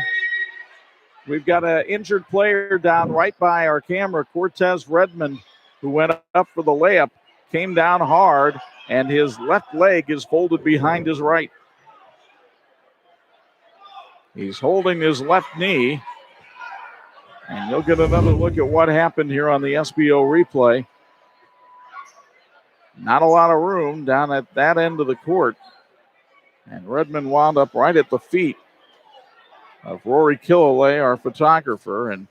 Speaker 2: We've got an injured player down right by our camera. Cortez Redmond, who went up for the layup, came down hard, and his left leg is folded behind his right. He's holding his left knee. And you'll get another look at what happened here on the SBO replay. Not a lot of room down at that end of the court. And Redmond wound up right at the feet of Rory Killalay, our photographer. And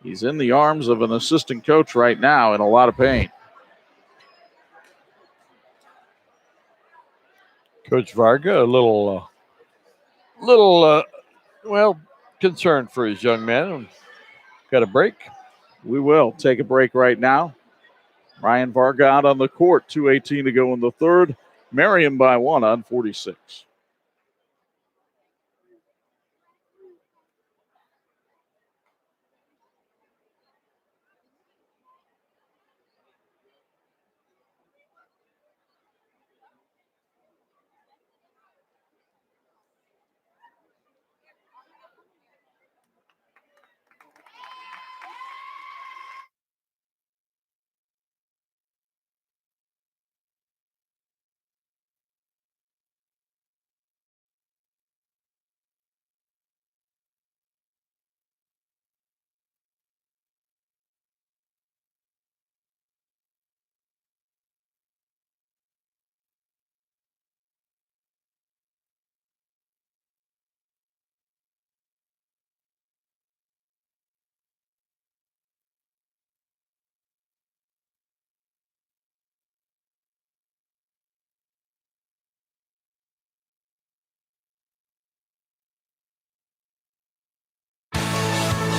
Speaker 2: he's in the arms of an assistant coach right now in a lot of pain.
Speaker 3: Coach Varga, a little, concerned for his young man. Got a break?
Speaker 2: We will take a break right now. Ryan Varga out on the court. 2:18 to go in the third. Marian by 1 on 46.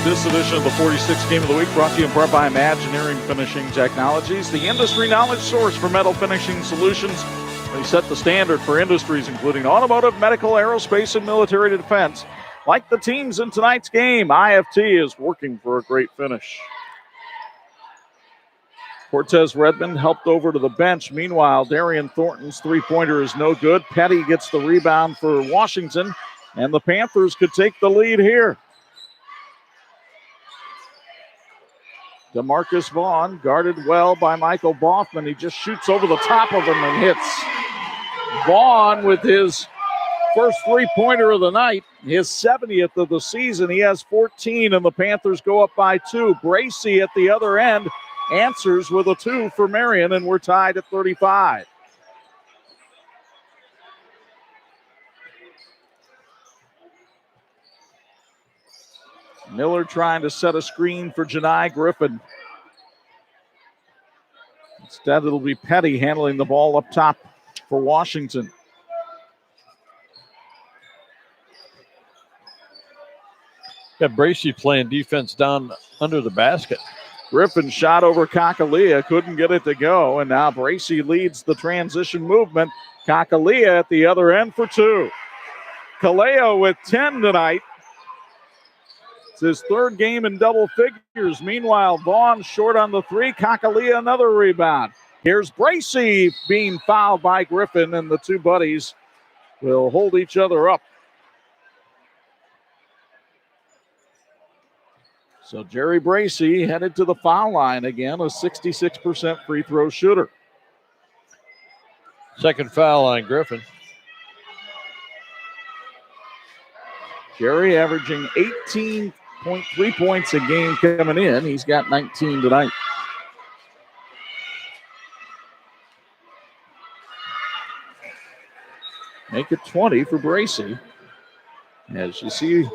Speaker 2: This edition of the 46th Game of the Week brought to you in part by Imagineering Finishing Technologies, the industry knowledge source for metal finishing solutions. They set the standard for industries including automotive, medical, aerospace, and military defense. Like the teams in tonight's game, IFT is working for a great finish. Cortez Redmond helped over to the bench. Meanwhile, Darian Thornton's three-pointer is no good. Petty gets the rebound for Washington, and the Panthers could take the lead here. DeMarcus Vaughn, guarded well by Michael Boffman. He just shoots over the top of him and hits. Vaughn with his first three-pointer of the night, his 70th of the season. He has 14, and the Panthers go up by 2. Bracey at the other end answers with a 2 for Marian, and we're tied at 35. Miller trying to set a screen for Janai Griffin. Instead, it'll be Petty handling the ball up top for Washington.
Speaker 3: Got Bracey playing defense down under the basket.
Speaker 2: Griffin shot over Kakalia, couldn't get it to go, and now Bracey leads the transition movement. Kakalia at the other end for 2. Kaleo with 10 tonight. It's his third game in double figures. Meanwhile, Vaughn short on the 3. Kakalia another rebound. Here's Bracey being fouled by Griffin, and the two buddies will hold each other up. So Jerry Bracey headed to the foul line again, a 66% free throw shooter.
Speaker 3: Second foul on Griffin.
Speaker 2: Jerry averaging 18.3 points a game coming in. He's got 19 tonight. make it 20 for Bracy. As you see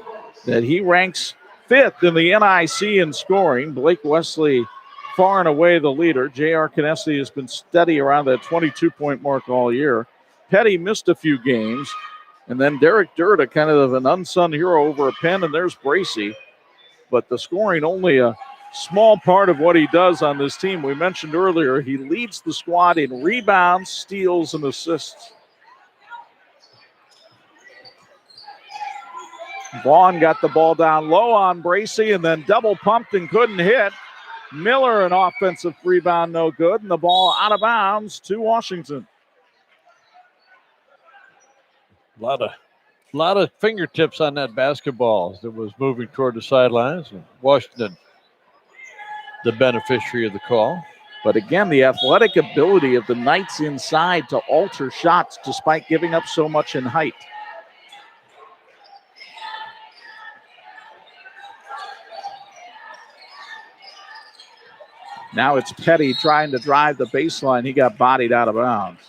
Speaker 2: that he ranks 5th in the NIC in scoring. Blake Wesley far and away the leader. J.R. Canesti has been steady around that 22-point mark all year. Petty missed a few games. And then Derek Durda, kind of an unsung hero over a pen, and there's Bracy. But the scoring only a small part of what he does on this team. We mentioned earlier he leads the squad in rebounds, steals, and assists. Vaughn got the ball down low on Bracy and then double pumped and couldn't hit. Miller, an offensive rebound, no good, and the ball out of bounds to Washington.
Speaker 3: A lot of fingertips on that basketball as it was moving toward the sidelines. Washington, the beneficiary of the call.
Speaker 2: But again, the athletic ability of the Knights inside to alter shots despite giving up so much in height. Now it's Petty trying to drive the baseline. He got bodied out of bounds.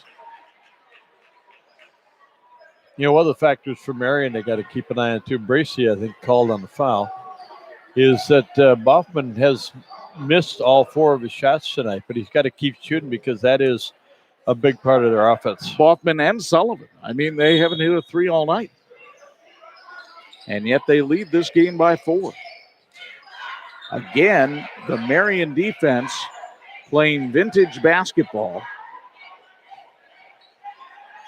Speaker 3: You know, one of the factors for Marian they got to keep an eye on too, Bracy, I think, called on the foul, is that Boffman has missed all 4 of his shots tonight, but he's got to keep shooting because that is a big part of their offense.
Speaker 2: Boffman and Sullivan. I mean, they haven't hit a 3 all night. And yet they lead this game by 4. Again, the Marian defense playing vintage basketball.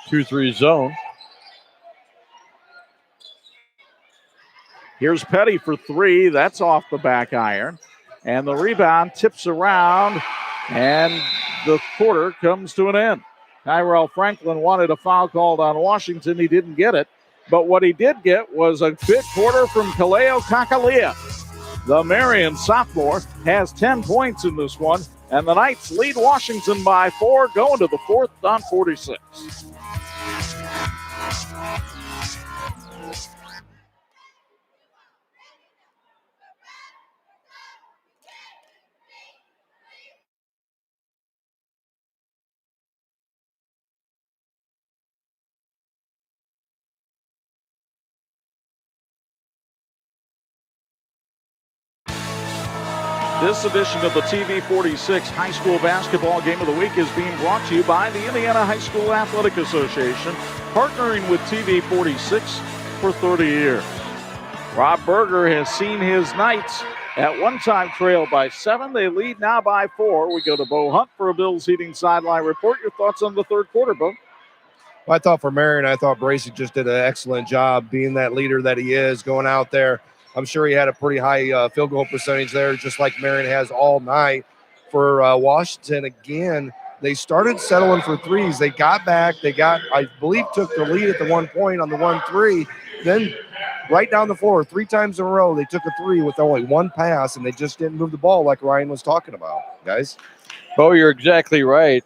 Speaker 3: 2-3 zone.
Speaker 2: Here's Petty for 3. That's off the back iron. And the rebound tips around, and the quarter comes to an end. Tyrell Franklin wanted a foul called on Washington. He didn't get it. But what he did get was a good quarter from Kaleo Kakalia. The Marian sophomore has 10 points in this one, and the Knights lead Washington by 4, going to the 4th on 46. This edition of the TV 46 High School Basketball Game of the Week is being brought to you by the Indiana High School Athletic Association, partnering with TV 46 for 30 years. Rob Berger has seen his Knights at one time trail by 7. They lead now by 4. We go to Bo Hunt for a Bills Heating sideline report. Your thoughts on the third quarter, Bo?
Speaker 4: Well, I thought for Marian, I thought Bracy just did an excellent job being that leader that he is, going out there. I'm sure he had a pretty high field goal percentage there, just like Marian has all night. For Washington, again, they started settling for threes. They got back. I believe, took the lead at the 1 point on the 1-3. Then right down the floor, 3 times in a row, they took a 3 with only 1 pass, and they just didn't move the ball like Ryan was talking about, guys.
Speaker 3: Bo, you're exactly right.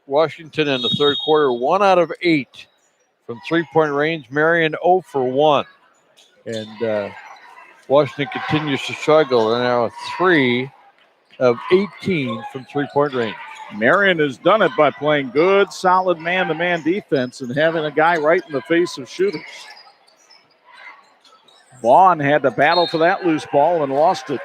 Speaker 3: Washington in the third quarter, 1 out of 8 from 3-point range. Marian 0 for 1. And Washington continues to struggle. They're now 3 of 18 from 3-point range.
Speaker 2: Marian has done it by playing good, solid man-to-man defense and having a guy right in the face of shooters. Vaughn had to battle for that loose ball and lost it.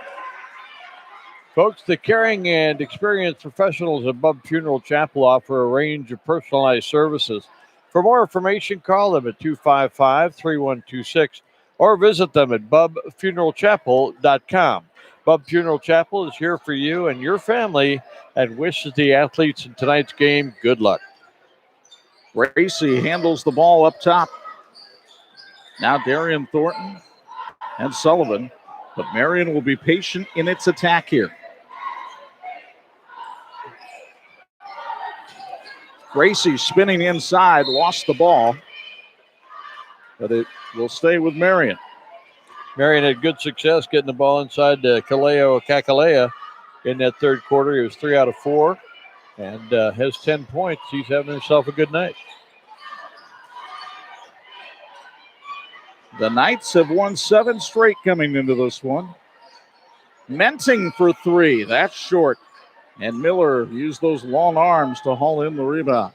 Speaker 3: Folks, the caring and experienced professionals at Bub Funeral Chapel offer a range of personalized services. For more information, call them at 255-3126 or visit them at bubfuneralchapel.com. Bub Funeral Chapel is here for you and your family and wishes the athletes in tonight's game good luck.
Speaker 2: Bracy handles the ball up top. Now Darian Thornton and Sullivan, but Marian will be patient in its attack here. Bracy spinning inside, lost the ball, but it will stay with Marian.
Speaker 3: Marian had good success getting the ball inside to Kaleo Kakalea in that third quarter. He was 3 out of 4 and has 10 points. He's having himself a good night.
Speaker 2: The Knights have won 7 straight coming into this one. Menting for 3. That's short. And Miller used those long arms to haul in the rebound.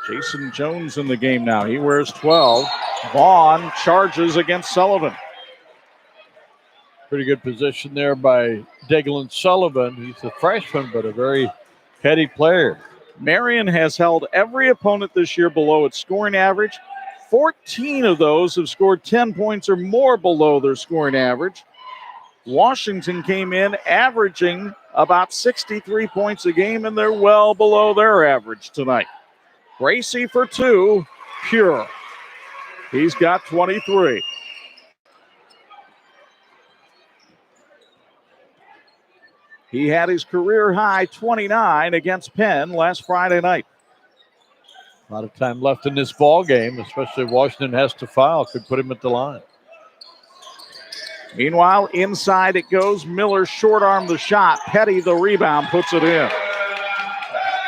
Speaker 2: Jason Jones in the game now. He wears 12. Vaughn charges against Sullivan.
Speaker 3: Pretty good position there by Deglin Sullivan. He's a freshman, but a very heady player.
Speaker 2: Marian has held every opponent this year below its scoring average. 14 of those have scored 10 points or more below their scoring average. Washington came in averaging about 63 points a game, and they're well below their average tonight. Gracie for 2, pure. He's got 23. He had his career high 29 against Penn last Friday night.
Speaker 3: A lot of time left in this ball game, especially if Washington has to foul. Could put him at the line.
Speaker 2: Meanwhile, inside it goes. Miller short-armed the shot. Petty, the rebound, puts it in.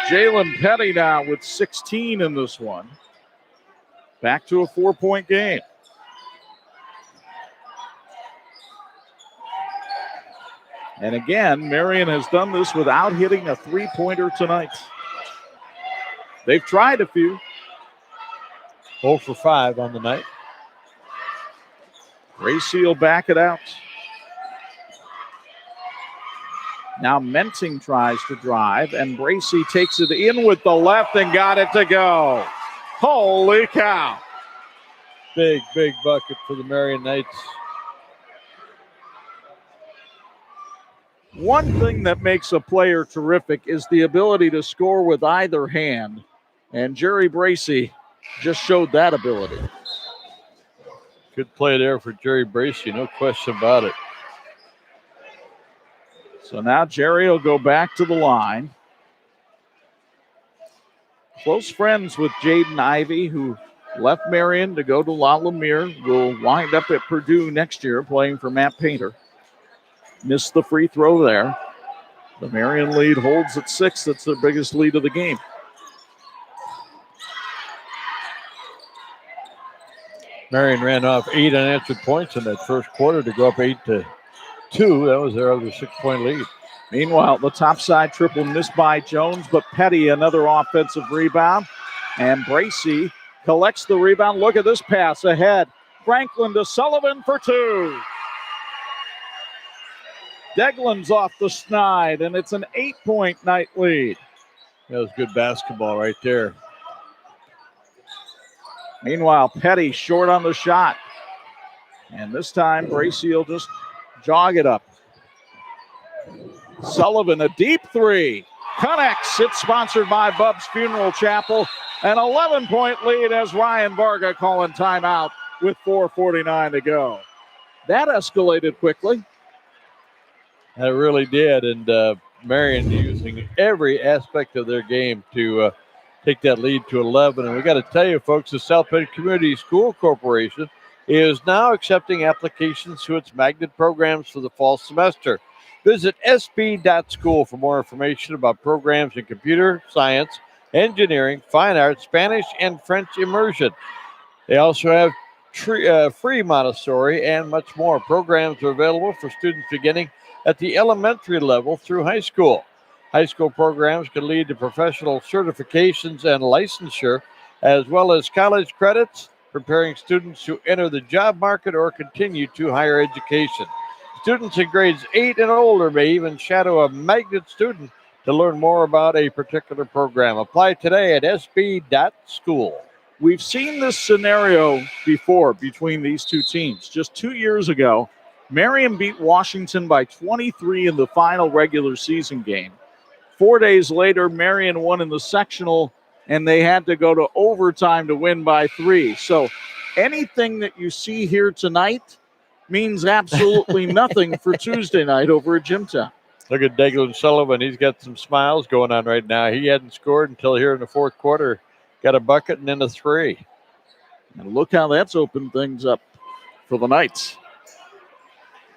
Speaker 2: Jalen Petty now with 16 in this one. Back to a 4-point game. And again, Marian has done this without hitting a three-pointer tonight. They've tried a few.
Speaker 3: 0 for 5 on the night.
Speaker 2: Gracie will back it out. Now Menting tries to drive, and Bracy takes it in with the left and got it to go. Holy cow.
Speaker 3: Big bucket for the Marian Knights.
Speaker 2: One thing that makes a player terrific is the ability to score with either hand, and Jerry Bracy just showed that ability.
Speaker 3: Good play there for Jerry Bracy, no question about it.
Speaker 2: So now Jerry will go back to the line. Close friends with Jaden Ivey, who left Marian to go to La Lumiere, will wind up at Purdue next year playing for Matt Painter. Missed the free throw there. The Marian lead holds at 6. That's their biggest lead of the game.
Speaker 3: Marian ran off 8 unanswered points in that first quarter to go up 8-2. That was their other 6-point lead.
Speaker 2: Meanwhile, the top side triple missed by Jones, but Petty, another offensive rebound. And Bracy collects the rebound. Look at this pass ahead. Franklin to Sullivan for 2. Deglin's off the snide, and it's an 8-point night lead.
Speaker 3: That was good basketball right there.
Speaker 2: Meanwhile, Petty short on the shot. And this time, Bracy will just jog it up. Sullivan, a deep 3. Connects. It's sponsored by Bub's Funeral Chapel. An 11-point lead as Ryan Varga calling timeout with 4:49 to go. That escalated quickly.
Speaker 3: It really did, and Marian using every aspect of their game to take that lead to 11. And we got to tell you, folks, the South Bend Community School Corporation is now accepting applications to its magnet programs for the fall semester. Visit sb.school for more information about programs in computer science, engineering, fine arts, Spanish, and French immersion. They also have free Montessori and much more. Programs are available for students beginning at the elementary level through high school. High school programs can lead to professional certifications and licensure, as well as college credits, preparing students to enter the job market or continue to higher education. Students in grades 8 and older may even shadow a magnet student to learn more about a particular program. Apply today at sb.school.
Speaker 2: We've seen this scenario before between these two teams. Just 2 years ago, Marian beat Washington by 23 in the final regular season game. 4 days later, Marian won in the sectional, and they had to go to overtime to win by 3. So anything that you see here tonight means absolutely nothing for Tuesday night over at Jimtown.
Speaker 3: Look at Deglin Sullivan. He's got some smiles going on right now. He hadn't scored until here in the fourth quarter. Got a bucket and then a 3.
Speaker 2: And look how that's opened things up for the Knights.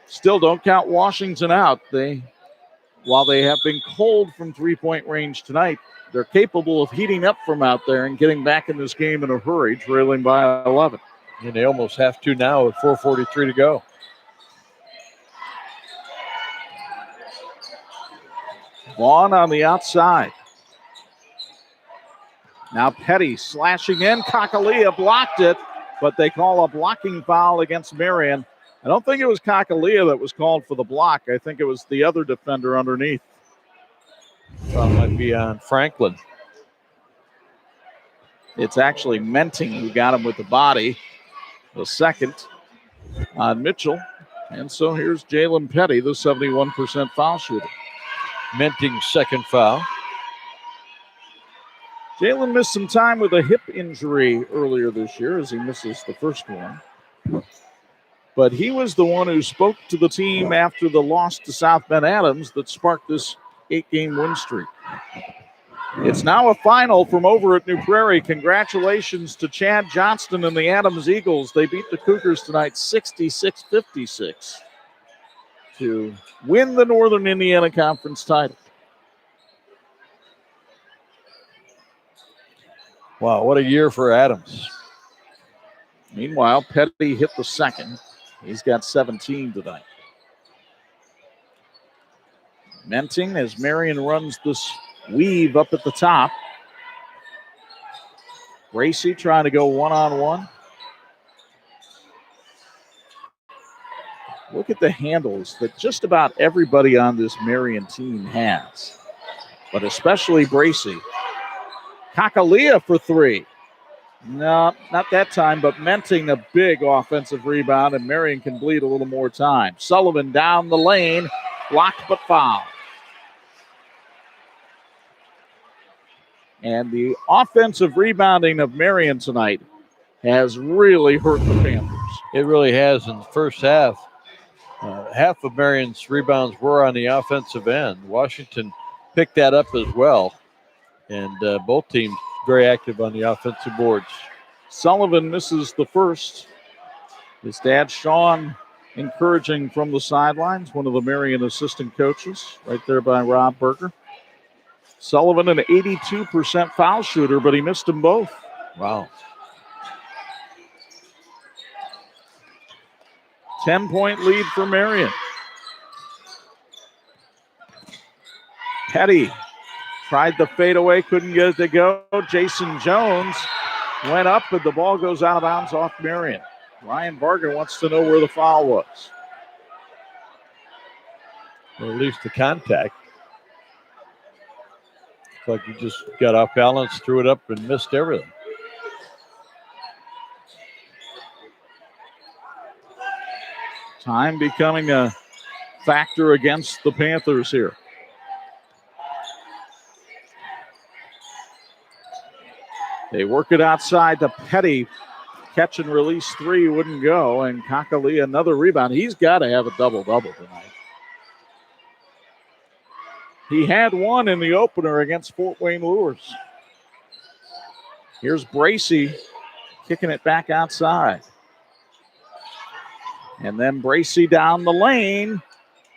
Speaker 2: Still don't count Washington out. While they have been cold from three-point range tonight, they're capable of heating up from out there and getting back in this game in a hurry, trailing by 11.
Speaker 3: And they almost have to now with 4:43 to go.
Speaker 2: Vaughn on the outside. Now Petty slashing in. Kakaliya blocked it, but they call a blocking foul against Marian. I don't think it was Kakaliya that was called for the block. I think it was the other defender underneath.
Speaker 3: Foul might be on Franklin.
Speaker 2: It's actually Menting who got him with the body. The second on Mitchell. And so here's Jalen Petty, the 71% foul shooter.
Speaker 3: Menting's second foul.
Speaker 2: Jalen missed some time with a hip injury earlier this year as he misses the first one. But he was the one who spoke to the team after the loss to South Bend Adams that sparked this 8-game win streak. It's now a final from over at New Prairie. Congratulations to Chad Johnston and the Adams Eagles. They beat the Cougars tonight 66-56 to win the Northern Indiana Conference title.
Speaker 3: Wow, what a year for Adams.
Speaker 2: Meanwhile, Petty hit the second. He's got 17 tonight. Menting as Marian runs this weave up at the top. Gracie trying to go one-on-one. Look at the handles that just about everybody on this Marian team has, but especially Bracy. Kakaliya for three. No, not that time, but Menting a big offensive rebound, and Marian can bleed a little more time. Sullivan down the lane, blocked but fouled. And the offensive rebounding of Marian tonight has really hurt the Panthers.
Speaker 3: It really has in the first half. Half of Marian's rebounds were on the offensive end. Washington picked that up as well. And both teams very active on the offensive boards.
Speaker 2: Sullivan misses the first. His dad, Sean, encouraging from the sidelines, one of the Marian assistant coaches, right there by Rob Berger. Sullivan, an 82% foul shooter, but he missed them both.
Speaker 3: Wow.
Speaker 2: 10-point lead for Marian. Petty tried the fadeaway, couldn't get it to go. Jason Jones went up, but the ball goes out of bounds off Marian. Ryan Varga wants to know where the foul was.
Speaker 3: Or at least the contact. Like he just got off balance, threw it up, and missed everything.
Speaker 2: Time becoming a factor against the Panthers here. They work it outside to Petty. Catch and release three wouldn't go. And Kakaliya another rebound. He's got to have a double-double tonight. He had one in the opener against Fort Wayne Lures. Here's Bracy kicking it back outside. And then Bracy down the lane.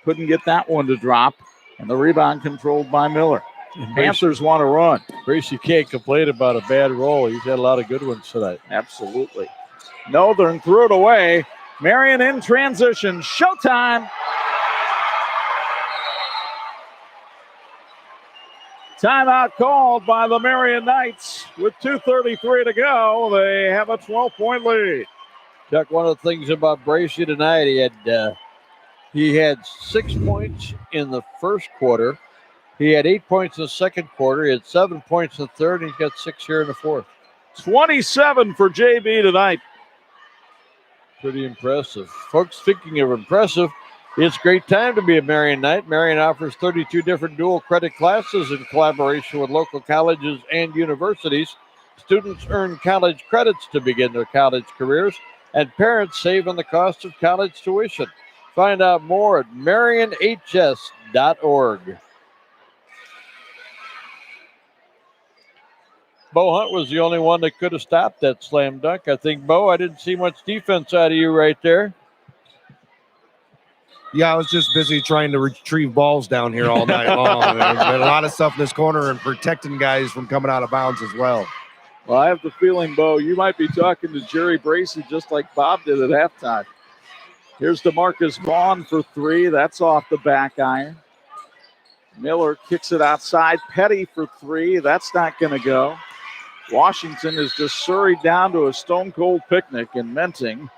Speaker 2: Couldn't get that one to drop. And the rebound controlled by Miller. Panthers want to run.
Speaker 3: Bracy can't complain about a bad roll. He's had a lot of good ones tonight.
Speaker 2: Absolutely. Northern threw it away. Marian in transition. Showtime. Timeout called by the Marian Knights. With 2:33 to go, they have a 12-point lead.
Speaker 3: Chuck, one of the things about Bracy tonight, he had 6 points in the first quarter. He had 8 points in the second quarter. He had 7 points in the third, and he's got 6 here in the fourth.
Speaker 2: 27 for JB tonight.
Speaker 3: Pretty impressive. Folks, speaking of impressive, it's a great time to be a Marian Knight. Marian offers 32 different dual credit classes in collaboration with local colleges and universities. Students earn college credits to begin their college careers, and parents save on the cost of college tuition. Find out more at marianhs.org. Bo Hunt was the only one that could have stopped that slam dunk. I think, Bo, I didn't see much defense out of you right there.
Speaker 4: Yeah, I was just busy trying to retrieve balls down here all night long. There's been a lot of stuff in this corner and protecting guys from coming out of bounds as well.
Speaker 2: Well, I have the feeling, Bo, you might be talking to Jerry Bracy just like Bob did at halftime. Here's DeMarcus Vaughn for three. That's off the back iron. Miller kicks it outside. Petty for three. That's not going to go. Washington is just surried down to a stone-cold picnic, and Menting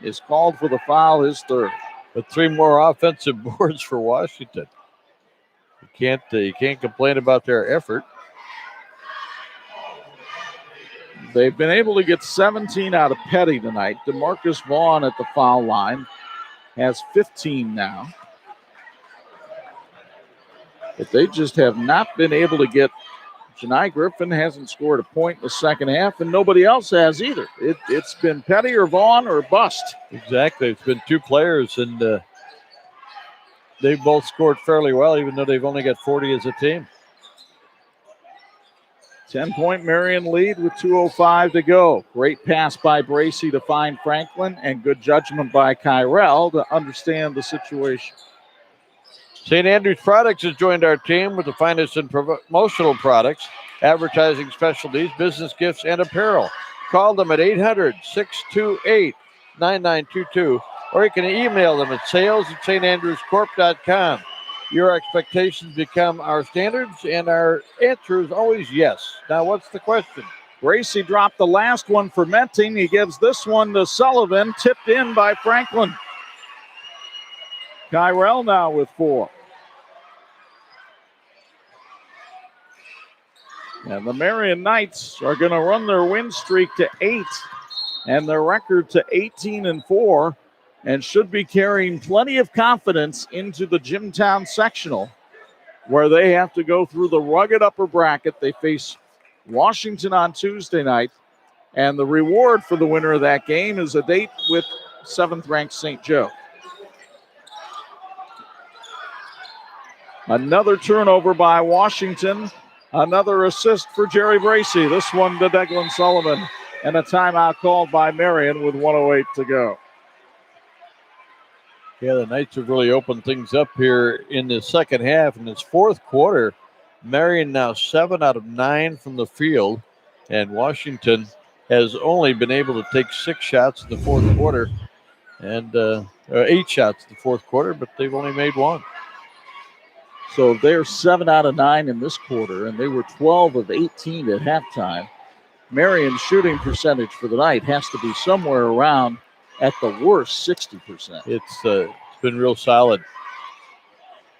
Speaker 2: is called for the foul, his third.
Speaker 3: But 3 more offensive boards for Washington. You can't complain about their effort.
Speaker 2: They've been able to get 17 out of Petty tonight. DeMarcus Vaughn at the foul line has 15 now. But they just have not been able to get. Janai Griffin hasn't scored a point in the second half, and nobody else has either. It's been Petty or Vaughn or bust.
Speaker 3: Exactly. It's been 2 players, and they've both scored fairly well, even though they've only got 40 as a team.
Speaker 2: 10-point Marian lead with 2:05 to go. Great pass by Bracy to find Franklin, and good judgment by Kyrell to understand the situation.
Speaker 3: St. Andrews Products has joined our team with the finest in promotional products, advertising specialties, business gifts, and apparel. Call them at 800-628-9922, or you can email them at sales@standrewscorp.com. Your expectations become our standards, and our answer is always yes. Now, what's the question?
Speaker 2: Bracy dropped the last one for Menting. He gives this one to Sullivan, tipped in by Franklin. Kyrell now with 4. And the Marian Knights are going to run their win streak to 8 and their record to 18-4, and should be carrying plenty of confidence into the Jimtown sectional, where they have to go through the rugged upper bracket. They face Washington on Tuesday night, and the reward for the winner of that game is a date with 7th-ranked St. Joe. Another turnover by Washington. Another assist for Jerry Bracy. This one to Declan Sullivan. And a timeout called by Marian with 1:08 to go.
Speaker 3: Yeah, the Knights have really opened things up here in the second half. In this fourth quarter, Marian now 7 out of 9 from the field, and Washington has only been able to take 6 shots in the fourth quarter, and 8 shots in the fourth quarter, but they've only made 1.
Speaker 2: So they're 7 out of 9 in this quarter, and they were 12 of 18 at halftime. Marian's shooting percentage for the night has to be somewhere around, at the worst, 60%.
Speaker 3: It's been real solid.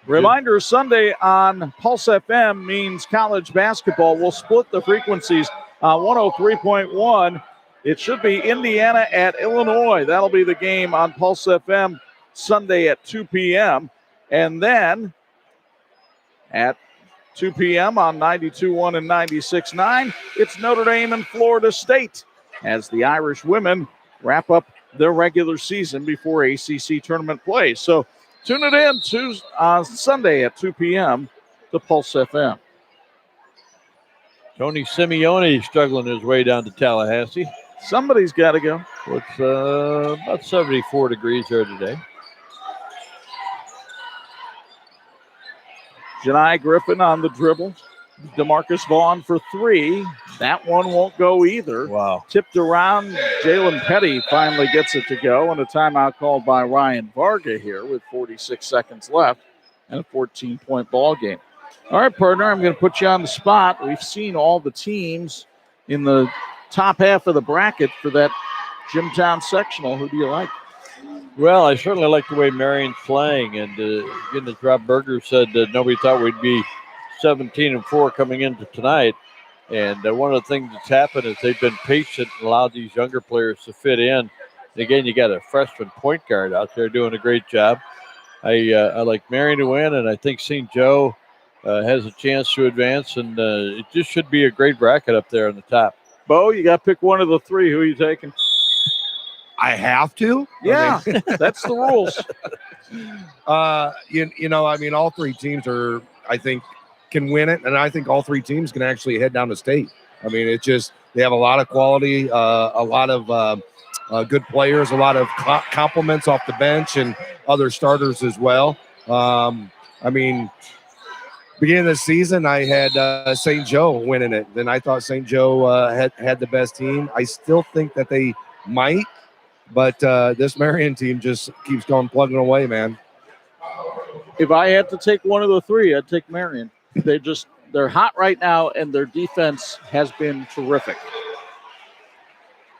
Speaker 2: Reminder, Sunday on Pulse FM means college basketball. We'll split the frequencies on 103.1. It should be Indiana at Illinois. That'll be the game on Pulse FM Sunday at 2 p.m. And then at 2 p.m. on 92.1 and 96.9, it's Notre Dame and Florida State as the Irish women wrap up their regular season before ACC tournament play. So tune it in Sunday at 2 p.m. to Pulse FM.
Speaker 3: Tony Simeone struggling his way down to Tallahassee.
Speaker 2: Somebody's got to go.
Speaker 3: It's about 74 degrees there today.
Speaker 2: Janai Griffin on the dribble. DeMarcus Vaughn for 3. That one won't go either.
Speaker 3: Wow.
Speaker 2: Tipped around. Jalen Petty finally gets it to go, and a timeout called by Ryan Varga here with 46 seconds left and a 14-point ball game. All right, partner, I'm going to put you on the spot. We've seen all the teams in the top half of the bracket for that Jimtown sectional. Who do you like?
Speaker 3: Well, I certainly like the way Marion's playing, and again, as Rob Berger said, nobody thought we'd be 17-4 coming into tonight. And one of the things that's happened is they've been patient and allowed these younger players to fit in. And again, you got a freshman point guard out there doing a great job. I like Marion to win, and I think St. Joe has a chance to advance, and it just should be a great bracket up there on the top.
Speaker 2: Bo, you got to pick one of the 3. Who are you taking?
Speaker 4: I have to?
Speaker 2: Yeah, that's the rules.
Speaker 4: All 3 teams are, I think, can win it, and I think all 3 teams can actually head down to state. I mean, it's just they have a lot of quality, a lot of good players, a lot of compliments off the bench, and other starters as well. Beginning of the season, I had St. Joe winning it. Then I thought St. Joe had the best team. I still think that they might, but this Marian team just keeps going plugging away, man.
Speaker 2: If I had to take one of the 3, I'd take Marian. They're hot right now, and their defense has been terrific.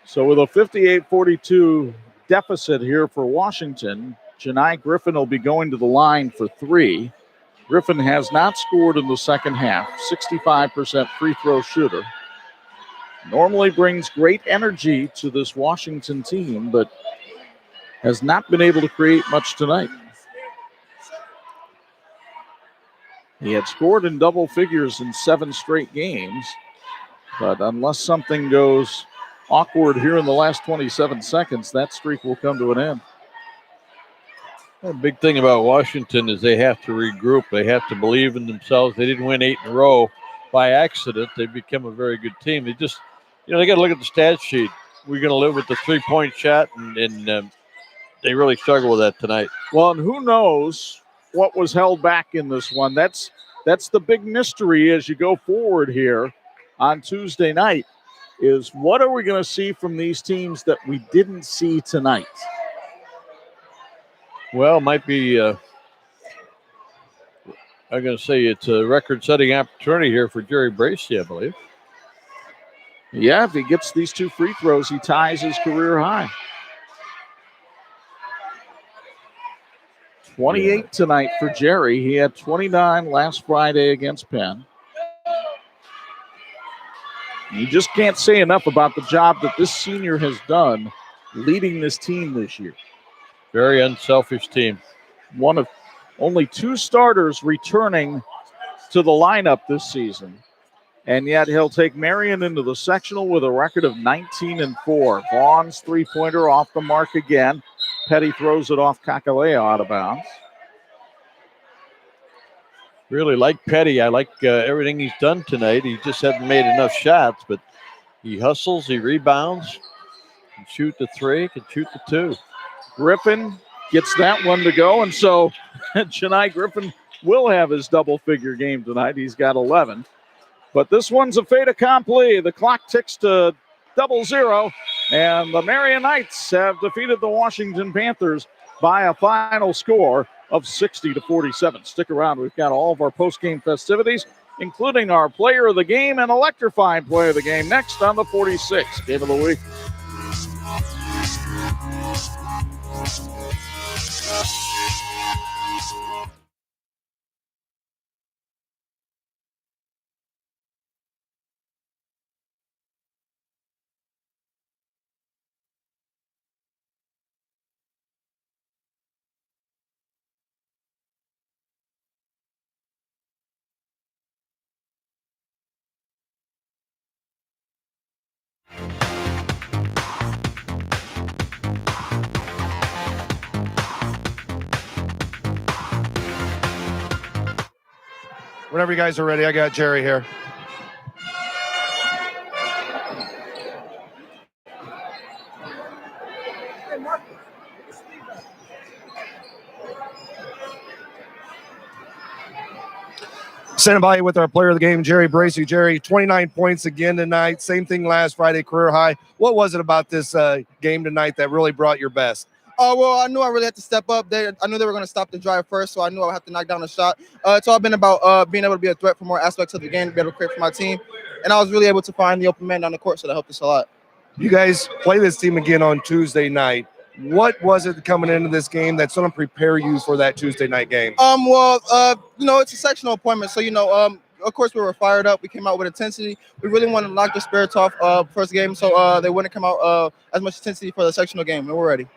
Speaker 2: So with a 58-42 deficit here for Washington, Janai Griffin will be going to the line for 3. Griffin has not scored in the second half, 65% free throw shooter. Normally brings great energy to this Washington team, but has not been able to create much tonight. He had scored in double figures in 7 straight games, but unless something goes awkward here in the last 27 seconds, that streak will come to an end.
Speaker 3: The big thing about Washington is they have to regroup. They have to believe in themselves. They didn't win 8 in a row by accident. They become a very good team. They just, they got to look at the stat sheet. We're going to live with the 3-point shot, and they really struggle with that tonight.
Speaker 2: Well, and who knows what was held back in this one. That's the big mystery as you go forward here on Tuesday night, is what are we going to see from these teams that we didn't see tonight?
Speaker 3: Well, it might be, I'm going to say it's a record-setting opportunity here for Jerry Bracey, I believe.
Speaker 2: Yeah, if he gets these 2 free throws, he ties his career high. 28 tonight for Jerry. He had 29 last Friday against Penn. You just can't say enough about the job that this senior has done leading this team this year.
Speaker 3: Very unselfish team.
Speaker 2: One of only 2 starters returning to the lineup this season. And yet he'll take Marian into the sectional with a record of 19-4. Vaughn's three-pointer off the mark again. Petty throws it off Kakalea out of bounds.
Speaker 3: Really like Petty. I like everything he's done tonight. He just hasn't made enough shots, but he hustles, he rebounds, can shoot the 3, can shoot the 2.
Speaker 2: Griffin gets that one to go, and so Janai Griffin will have his double-figure game tonight. He's got 11. But this one's a fait accompli. The clock ticks to 00, and the Marian Knights have defeated the Washington Panthers by a final score of 60-47. Stick around. We've got all of our post-game festivities, including our player of the game and electrifying player of the game next on the 46 Game of the Week.
Speaker 4: Whenever you guys are ready, I got Jerry here. Standing by with our player of the game, Jerry Bracey. Jerry, 29 points again tonight. Same thing last Friday, career high. What was it about this game tonight that really brought your best?
Speaker 6: Well, I knew I really had to step up. I knew they were going to stop the drive first, so I knew I would have to knock down a shot. It's all been about being able to be a threat for more aspects of the game, to be able to create for my team. And I was really able to find the open man down the court, so that helped us a lot.
Speaker 4: You guys play this team again on Tuesday night. What was it coming into this game that's going to prepare you for that Tuesday night game?
Speaker 6: It's a sectional appointment, so of course we were fired up. We came out with intensity. We really wanted to knock the spirits off first game, so they wouldn't come out as much intensity for the sectional game, and we're ready.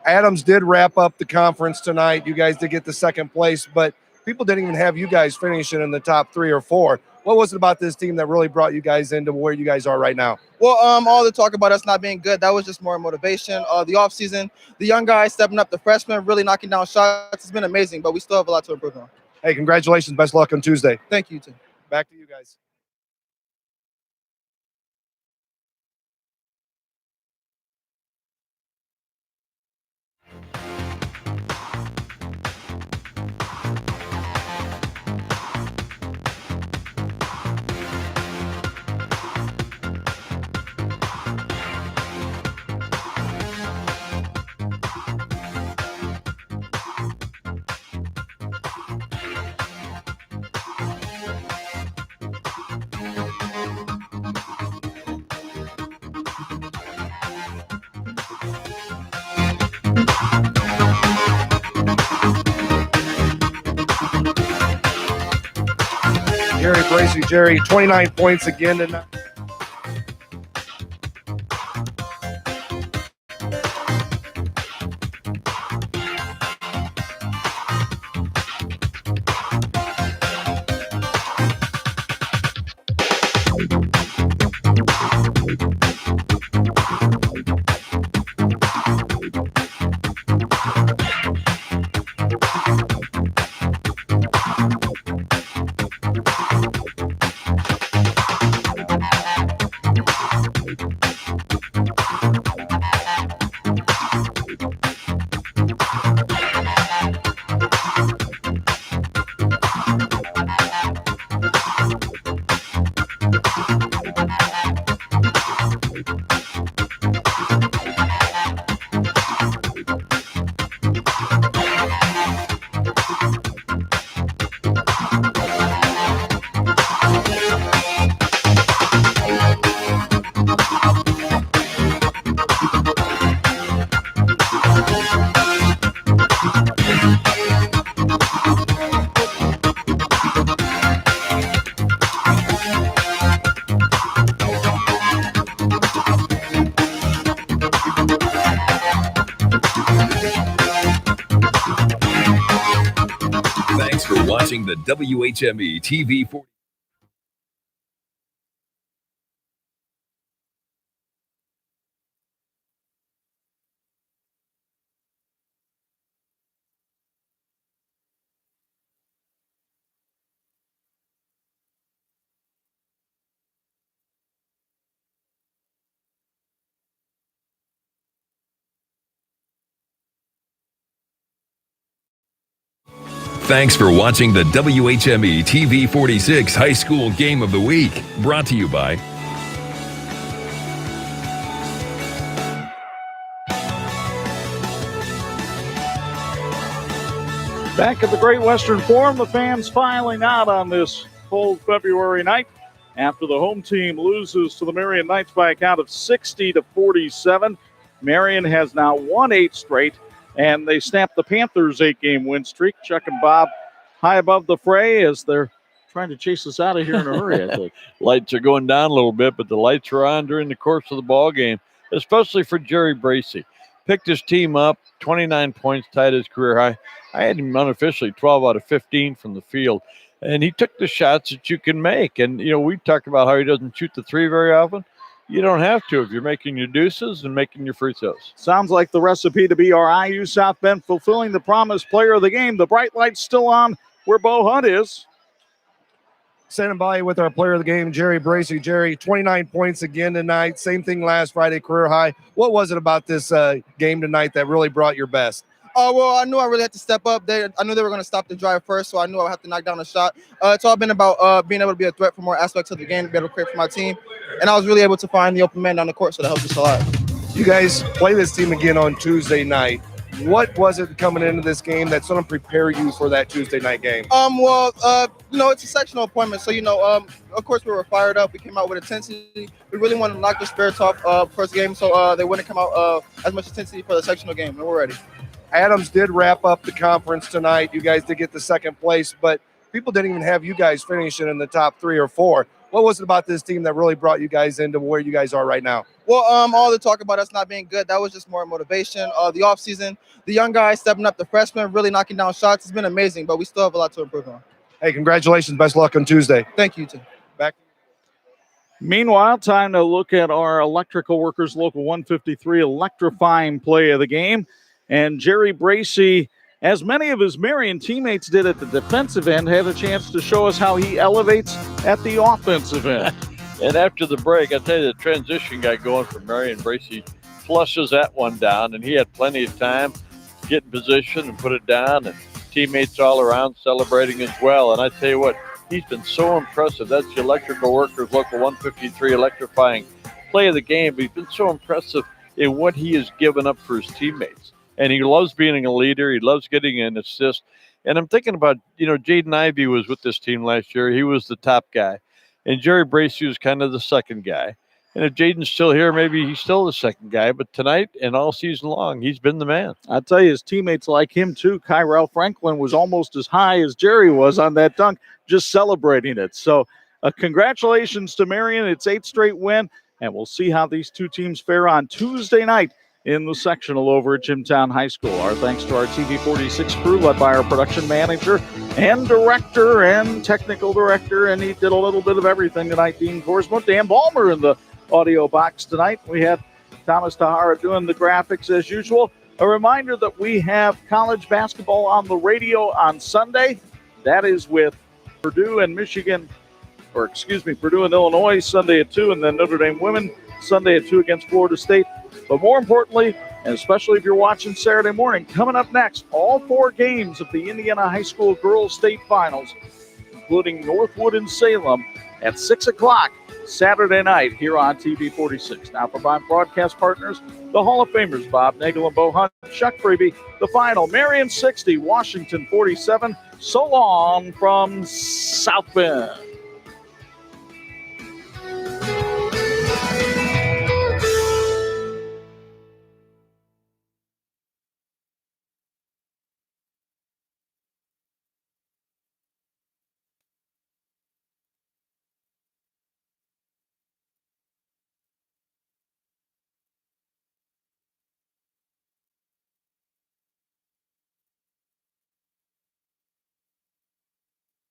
Speaker 4: Adams did wrap up the conference tonight. You guys did get the second place, but people didn't even have you guys finishing in the top 3 or 4. What was it about this team that really brought you guys into where you guys are right now?
Speaker 6: Well, all the talk about us not being good, that was just more motivation. The offseason, the young guys stepping up, the freshmen really knocking down shots. It's been amazing, but we still have a lot to improve on.
Speaker 4: Hey, congratulations. Best luck on Tuesday.
Speaker 6: Thank you, too.
Speaker 4: Back to you guys. Bracy, Jerry. 29 points again tonight.
Speaker 7: Thanks for watching the WHME TV 40. Thanks for watching the WHME TV 46 High School Game of the Week, brought to you by
Speaker 2: Back at the Great Western Forum, the fans filing out on this cold February night after the home team loses to the Marian Knights by a count of 60-47. Marian has now won 8 straight, and they snapped the Panthers' 8-game win streak. Chuck and Bob high above the fray as they're trying to chase us out of here in a hurry, I think.
Speaker 3: Lights are going down a little bit, but the lights are on during the course of the ball game, especially for Jerry Bracy. Picked his team up, 29 points, tied his career high. I had him unofficially 12 out of 15 from the field, and he took the shots that you can make. And, you know, we talked about how he doesn't shoot the three very often. You don't have to if you're making your deuces and making your free throws.
Speaker 2: Sounds like the recipe to be our IU South Bend fulfilling the promise player of the game. The bright light's still on where Bo Hunt is.
Speaker 4: Standing by with our player of the game, Jerry Bracy. Jerry, 29 points again tonight. Same thing last Friday, career high. What was it about this game tonight that really brought your best?
Speaker 6: Well, I knew I really had to step up. I knew they were going to stop the drive first, so I knew I would have to knock down a shot. It's all been about being able to be a threat for more aspects of the game, to be able to create for my team. And I was really able to find the open man down the court, so that helped us a lot.
Speaker 4: You guys play this team again on Tuesday night. What was it coming into this game that's going to prepare you for that Tuesday night game?
Speaker 6: It's a sectional appointment, so of course we were fired up. We came out with intensity. We really wanted to knock the spirits off first game, so they wouldn't come out as much intensity for the sectional game, and we're ready.
Speaker 4: Adams did wrap up the conference tonight. You guys did get the second place, but people didn't even have you guys finishing in the top 3 or 4. What was it about this team that really brought you guys into where you guys are right now?
Speaker 6: Well, all the talk about us not being good, that was just more motivation. The offseason, the young guys stepping up, the freshmen really knocking down shots. It's been amazing, but we still have a lot to improve on.
Speaker 4: Hey, congratulations. Best luck on Tuesday.
Speaker 6: Thank you, too.
Speaker 4: Back.
Speaker 2: Meanwhile, time to look at our Electrical Workers Local 153 electrifying play of the game. And Jerry Bracy, as many of his Marian teammates did at the defensive end, had a chance to show us how he elevates at the offensive end.
Speaker 3: And after the break, I tell you, the transition got going for Marian. Bracy flushes that one down, and he had plenty of time to get in position and put it down, and teammates all around celebrating as well. And I tell you what, he's been so impressive. That's the Electrical Workers Local 153 electrifying play of the game, but he's been so impressive in what he has given up for his teammates. And he loves being a leader. He loves getting an assist. And I'm thinking about, Jaden Ivey was with this team last year. He was the top guy. And Jerry Bracy was kind of the second guy. And if Jaden's still here, maybe he's still the second guy. But tonight and all season long, he's been the man.
Speaker 2: I tell you, his teammates like him too. Kyrell Franklin was almost as high as Jerry was on that dunk, just celebrating it. So congratulations to Marian. It's 8th straight win, and we'll see how these two teams fare on Tuesday night in the sectional over at Jimtown High School. Our thanks to our TV46 crew, led by our production manager and director and technical director, and he did a little bit of everything tonight. Dean Korsmo, Dan Ballmer in the audio box tonight. We had Thomas Tahara doing the graphics as usual. A reminder that we have college basketball on the radio on Sunday. That is with Purdue and Purdue and Illinois Sunday at 2, and then Notre Dame women Sunday at 2 against Florida State. But more importantly, and especially if you're watching Saturday morning, coming up next, all 4 games of the Indiana High School Girls State Finals, including Northwood and Salem, at 6 o'clock Saturday night here on TV 46. Now for my broadcast partners, the Hall of Famers, Bob Nagel and Bo Hunt, Chuck Freeby, the final, Marian 60, Washington 47. So long from South Bend.